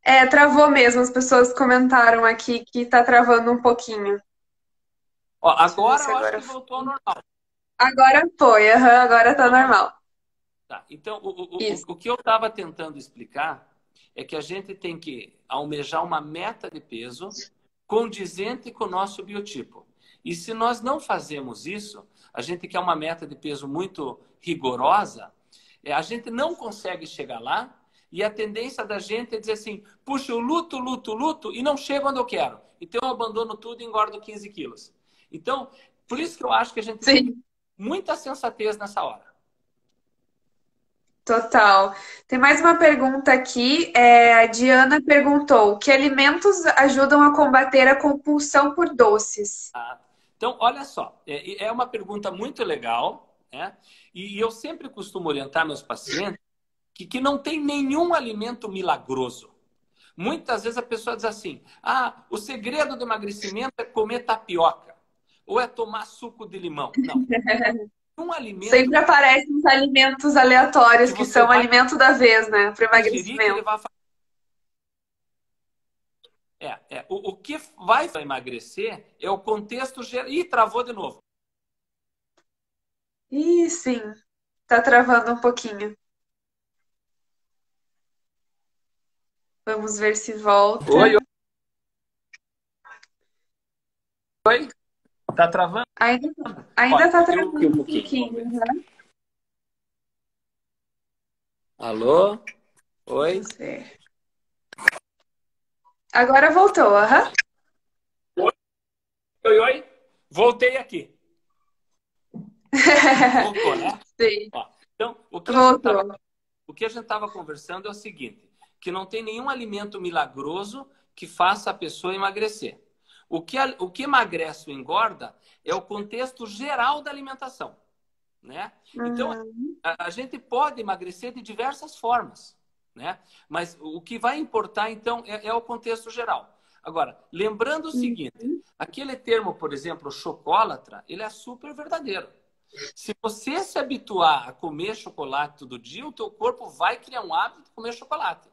É, travou mesmo. As pessoas comentaram aqui que tá travando um pouquinho. Ó, Deixa eu ver agora se eu acho agora que foi. voltou ao normal. Agora foi, aham, agora tá Voltou ao normal. normal. Tá. Então, Isso. o que eu estava tentando explicar é que a gente tem que almejar uma meta de peso condizente com o nosso biotipo. E se nós não fazemos isso, a gente quer uma meta de peso muito rigorosa, a gente não consegue chegar lá e a tendência da gente é dizer assim, puxa, eu luto, luto, luto e não chego onde eu quero. Então eu abandono tudo e engordo 15 quilos. Então, por isso que eu acho que a gente tem que ter Sim, muita sensatez nessa hora. total. Tem mais uma pergunta aqui. A Diana perguntou: que alimentos ajudam a combater a compulsão por doces? Tá? Então, olha só, é uma pergunta muito legal, né? E eu sempre costumo orientar meus pacientes que não tem nenhum alimento milagroso. Muitas vezes a pessoa diz assim: ah, o segredo do emagrecimento é comer tapioca ou é tomar suco de limão. Não, um alimento Sempre aparecem os alimentos que aleatórios que você são vai alimento da vez, né? Para ingerir que ele emagrecimento. vai o que vai emagrecer é o contexto geral. Ih, travou de novo. Ih, sim, tá travando um pouquinho. Vamos ver se Oi, volta. oi. Tá travando? Ainda, Olha, ainda tá eu aqui um travando um pouquinho, vamos pouquinho, ver. né? Alô? Oi? Vamos ver. Agora voltou, aham. Oi, oi, oi. Voltei aqui. Voltou, né? Sim, Ó, então, voltou. o que a gente estava conversando é o seguinte, que não tem nenhum alimento milagroso que faça a pessoa emagrecer. O que emagrece ou engorda é o contexto geral da alimentação, né? Então, Uhum, a gente pode emagrecer de diversas formas, né? Mas o que vai importar, então, é o contexto geral. Agora, lembrando o seguinte, uhum, aquele termo, por exemplo, chocólatra, ele é super verdadeiro. Se você se habituar a comer chocolate todo dia, o teu corpo vai criar um hábito de comer chocolate.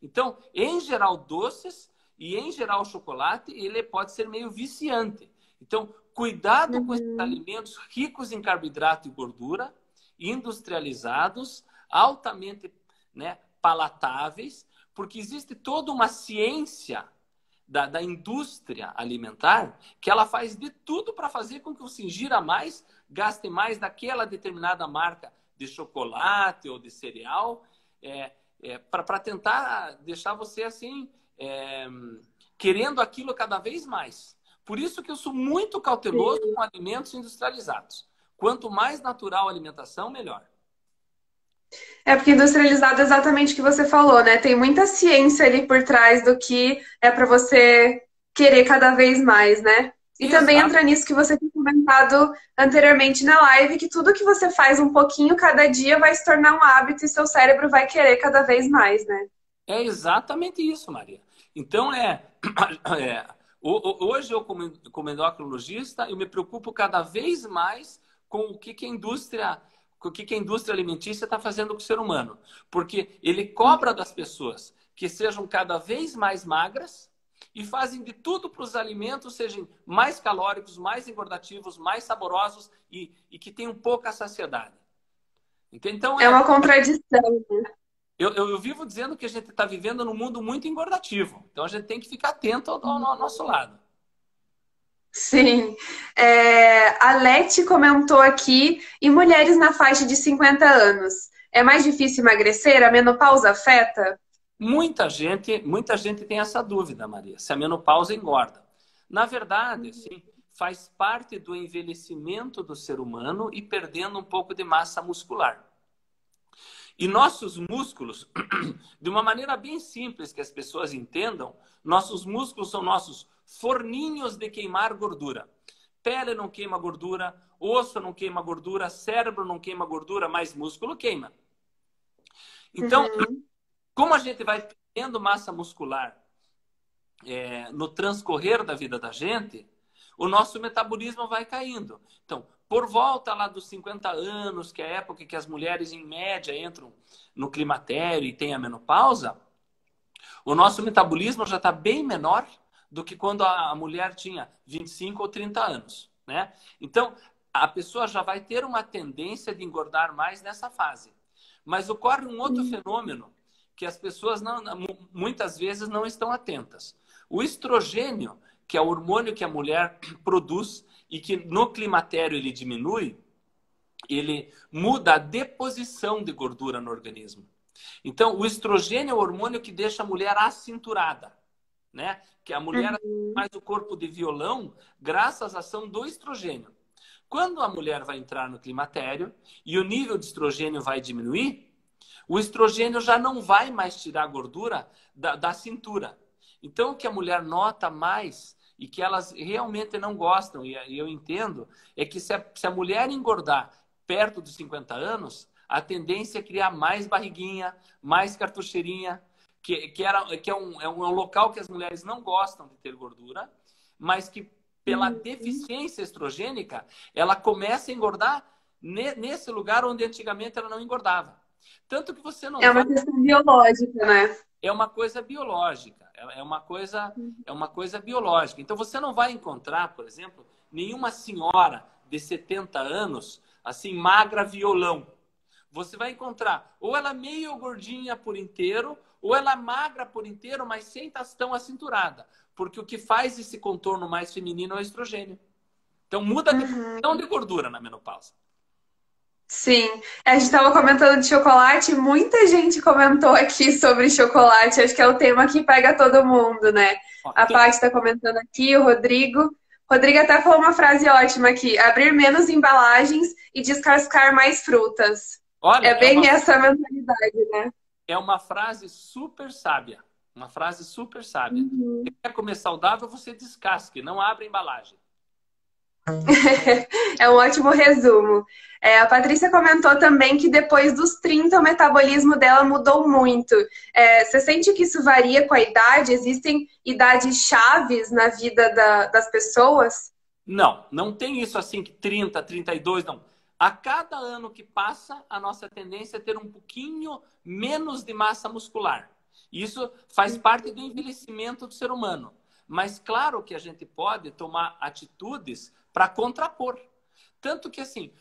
Então, em geral, doces e em geral chocolate, ele pode ser meio viciante. Então, cuidado com esses uhum. alimentos ricos em carboidrato e gordura, industrializados, altamente, né, palatáveis, porque existe toda uma ciência da indústria alimentar que ela faz de tudo para fazer com que você ingira mais, gaste mais daquela determinada marca de chocolate ou de cereal, para tentar deixar você assim, é, querendo aquilo cada vez mais. Por isso que eu sou muito cauteloso Sim. com alimentos industrializados. Quanto mais natural a alimentação, melhor. É porque industrializado é exatamente o que você falou, né? Tem muita ciência ali por trás do que é para você querer cada vez mais, né? E também Exato. entra nisso que você tinha comentado anteriormente na live, que tudo que você faz um pouquinho cada dia vai se tornar um hábito e seu cérebro vai querer cada vez mais, né? É exatamente isso, Maria. Então, hoje eu, como endocrinologista, eu me preocupo cada vez mais com que a indústria, com o que a indústria alimentícia está fazendo com o ser humano. Porque ele cobra das pessoas que sejam cada vez mais magras e fazem de tudo para os alimentos sejam mais calóricos, mais engordativos, mais saborosos e que tenham pouca saciedade. Então, É uma contradição. eu vivo dizendo que a gente está vivendo num mundo muito engordativo. Então a gente tem que ficar atento ao nosso lado. Sim. A Leti comentou aqui, e mulheres na faixa de 50 anos, é mais difícil emagrecer? A menopausa afeta? Muita gente tem essa dúvida, Maria, se a menopausa engorda. Na verdade, assim, faz parte do envelhecimento do ser humano e perdendo um pouco de massa muscular. E nossos músculos, de uma maneira bem simples que as pessoas entendam, nossos músculos são nossos forninhos de queimar gordura. Pele não queima gordura, osso não queima gordura, cérebro não queima gordura, mas músculo queima. Então, Uhum. como a gente vai perdendo massa muscular no transcorrer da vida da gente, o nosso metabolismo vai caindo. Então, por volta lá dos 50 anos, que é a época que as mulheres, em média, entram no climatério e têm a menopausa, o nosso metabolismo já está bem menor do que quando a mulher tinha 25 ou 30 anos, né? Então, a pessoa já vai ter uma tendência de engordar mais nessa fase. Mas ocorre um outro fenômeno que as pessoas muitas vezes não estão atentas. O estrogênio, que é o hormônio que a mulher produz e que no climatério ele diminui, ele muda a deposição de gordura no organismo. Então, o estrogênio é o hormônio que deixa a mulher acinturada, né? Que a mulher faz o corpo de violão graças à ação do estrogênio. Quando a mulher vai entrar no climatério e o nível de estrogênio vai diminuir, o estrogênio já não vai mais tirar a gordura da cintura. Então, o que a mulher nota mais e que elas realmente não gostam, e eu entendo, é que se a mulher engordar perto dos 50 anos, a tendência é criar mais barriguinha, mais cartucheirinha, que é um local que as mulheres não gostam de ter gordura, mas que pela deficiência estrogênica, ela começa a engordar nesse lugar onde antigamente ela não engordava. Tanto que você não É uma questão biológica, né? É uma coisa biológica. É uma coisa biológica. Então você não vai encontrar, por exemplo, nenhuma senhora de 70 anos, assim, magra violão. Você vai encontrar ou ela meio gordinha por inteiro, ou ela magra por inteiro, mas sem estar tão acinturada. Porque o que faz esse contorno mais feminino é o estrogênio. Então muda a deposição de gordura na menopausa. Sim, a gente estava comentando de chocolate, muita gente comentou aqui sobre chocolate, acho que é o tema que pega todo mundo, né? Ó, A Paty está comentando aqui, o Rodrigo. O Rodrigo até falou uma frase ótima aqui: abrir menos embalagens e descascar mais frutas. Olha, É bem essa mentalidade, né? é uma frase super sábia. Uma frase super sábia. Você quer comer saudável, você descasque, não abre embalagem. É um ótimo resumo. A Patrícia comentou também que depois dos 30 o metabolismo dela mudou muito. Você sente que isso varia com a idade? Existem idades chaves na vida das pessoas? Não, não tem isso assim que 30, 32, não. A cada ano que passa, a nossa tendência é ter um pouquinho menos de massa muscular. Isso faz parte do envelhecimento do ser humano. Mas claro que a gente pode tomar atitudes para contrapor. Tanto que, assim,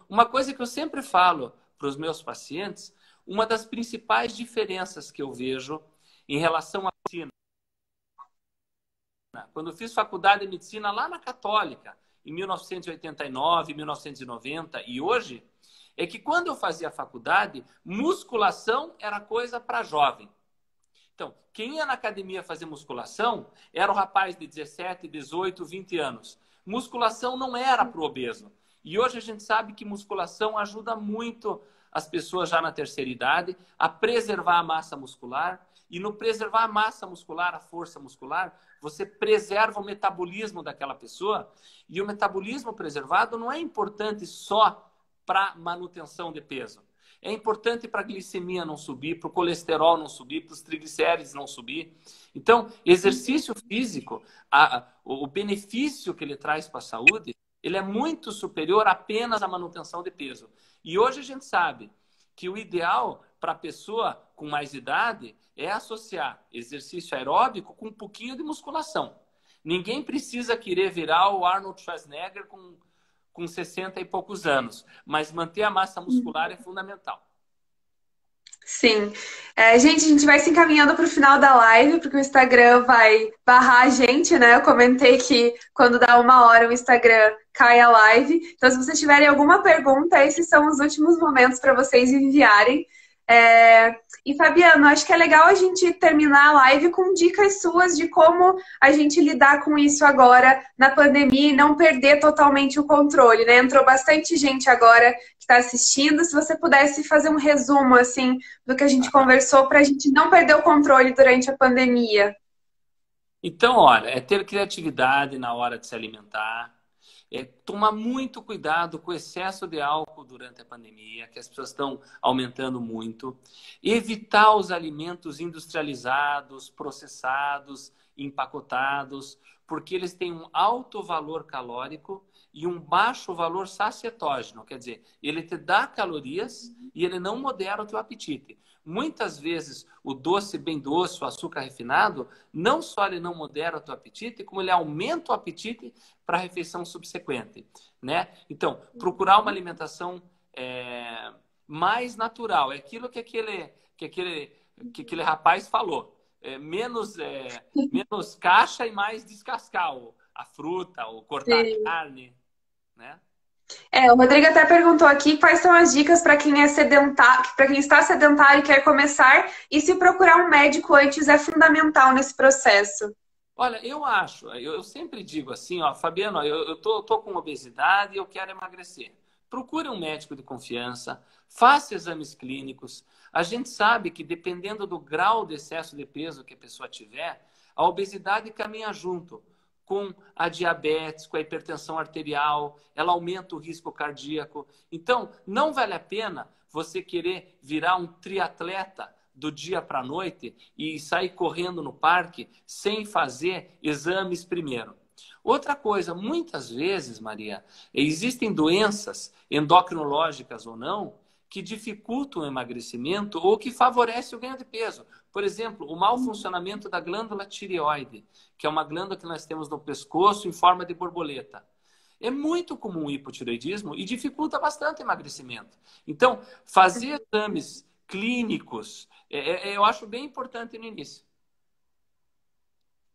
uma coisa que eu sempre falo para os meus pacientes, uma das principais diferenças que eu vejo em relação à medicina. Quando eu fiz faculdade de medicina lá na Católica, em 1989, 1990 e hoje, é que quando eu fazia faculdade, musculação era coisa para jovem. Então, quem ia na academia fazer musculação era o rapaz de 17, 18, 20 anos. Musculação não era para o obeso. E hoje a gente sabe que musculação ajuda muito as pessoas já na terceira idade a preservar a massa muscular. E no preservar a massa muscular, a força muscular, você preserva o metabolismo daquela pessoa. E o metabolismo preservado não é importante só para manutenção de peso. É importante para a glicemia não subir, para o colesterol não subir, para os triglicérides não subir. Então, exercício físico, o benefício que ele traz para a saúde, ele é muito superior apenas à manutenção de peso. E hoje a gente sabe que o ideal para a pessoa com mais idade é associar exercício aeróbico com um pouquinho de musculação. Ninguém precisa querer virar o Arnold Schwarzenegger com 60 e poucos anos, mas manter a massa muscular é fundamental. Sim. Gente, a gente vai se encaminhando para o final da live, porque o Instagram vai barrar a gente, né? Eu comentei que quando dá 1 hora o Instagram cai a live. Então, se vocês tiverem alguma pergunta, esses são os últimos momentos para vocês enviarem. E Fabiano, acho que é legal a gente terminar a live com dicas suas de como a gente lidar com isso agora na pandemia e não perder totalmente o controle, né? Entrou bastante gente agora que está assistindo. Se você pudesse fazer um resumo assim do que a gente conversou para a gente não perder o controle durante a pandemia. Então, olha, é ter criatividade na hora de se alimentar, é tomar muito cuidado com o excesso de álcool durante a pandemia, que as pessoas estão aumentando muito. Evitar os alimentos industrializados, processados, empacotados, porque eles têm um alto valor calórico e um baixo valor sacietógeno, quer dizer, ele te dá calorias e ele não modera o teu apetite. Muitas vezes o doce bem doce, o açúcar refinado, não só ele não modera o teu apetite, como ele aumenta o apetite para a refeição subsequente, né? Então, procurar uma alimentação mais natural, é aquilo que aquele rapaz falou. Menos caixa e mais descascar a fruta, ou cortar a Sim. carne, né? O Rodrigo até perguntou aqui quais são as dicas para quem é sedentário, para quem está sedentário e quer começar, e se procurar um médico antes é fundamental nesse processo. Olha, eu sempre digo assim, ó, Fabiano, ó, eu tô com obesidade e eu quero emagrecer. Procure um médico de confiança, faça exames clínicos. A gente sabe que dependendo do grau de excesso de peso que a pessoa tiver, a obesidade caminha junto com a diabetes, com a hipertensão arterial, ela aumenta o risco cardíaco. Então, não vale a pena você querer virar um triatleta do dia para a noite e sair correndo no parque sem fazer exames primeiro. Outra coisa, muitas vezes, Maria, existem doenças endocrinológicas ou não que dificultam o emagrecimento ou que favorecem o ganho de peso. Por exemplo, o mau funcionamento da glândula tireoide, que é uma glândula que nós temos no pescoço em forma de borboleta. É muito comum o hipotireoidismo e dificulta bastante o emagrecimento. Então, fazer exames clínicos, eu acho bem importante no início.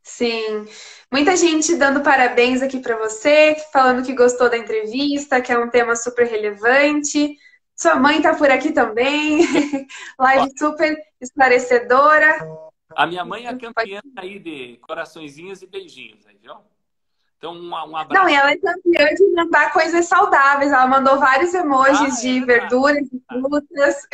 Sim, muita gente dando parabéns aqui para você, falando que gostou da entrevista, que é um tema super relevante. Sua mãe tá por aqui também. Ó, Live super esclarecedora. a minha mãe é campeã aí de coraçõezinhos e beijinhos, aí, viu? Então, um Não, e abraço. ela é campeã de mandar coisas saudáveis. Ela mandou vários Ah, emojis é de verdade. verduras e frutas.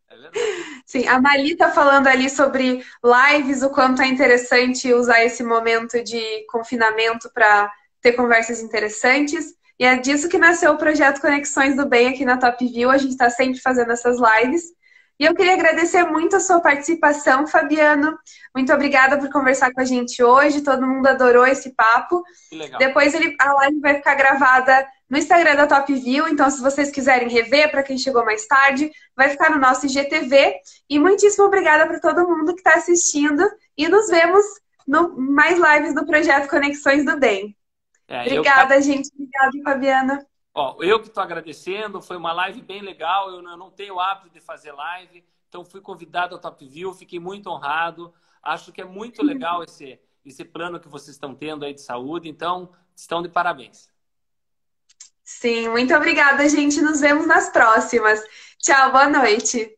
É verdade. Sim, a Mali tá falando ali sobre lives, o quanto é interessante usar esse momento de confinamento para ter conversas interessantes. E é disso que nasceu o projeto Conexões do Bem aqui na Top View. A gente está sempre fazendo essas lives. E eu queria agradecer muito a sua participação, Fabiano. Muito obrigada por conversar com a gente hoje. Todo mundo adorou esse papo. Que legal. Depois a live vai ficar gravada no Instagram da Top View. Então, se vocês quiserem rever, para quem chegou mais tarde, vai ficar no nosso IGTV. E muitíssimo obrigada para todo mundo que está assistindo. E nos vemos no mais lives do projeto Conexões do Bem. Eu Obrigada, gente. Obrigada, Fabiana. Ó, eu que estou agradecendo, foi uma live bem legal. Eu não tenho o hábito de fazer live, então fui convidado ao Top View, fiquei muito honrado. Acho que é muito legal esse plano que vocês estão tendo aí de saúde, então estão de parabéns. Sim, muito obrigada, gente. Nos vemos nas próximas. Tchau, boa noite.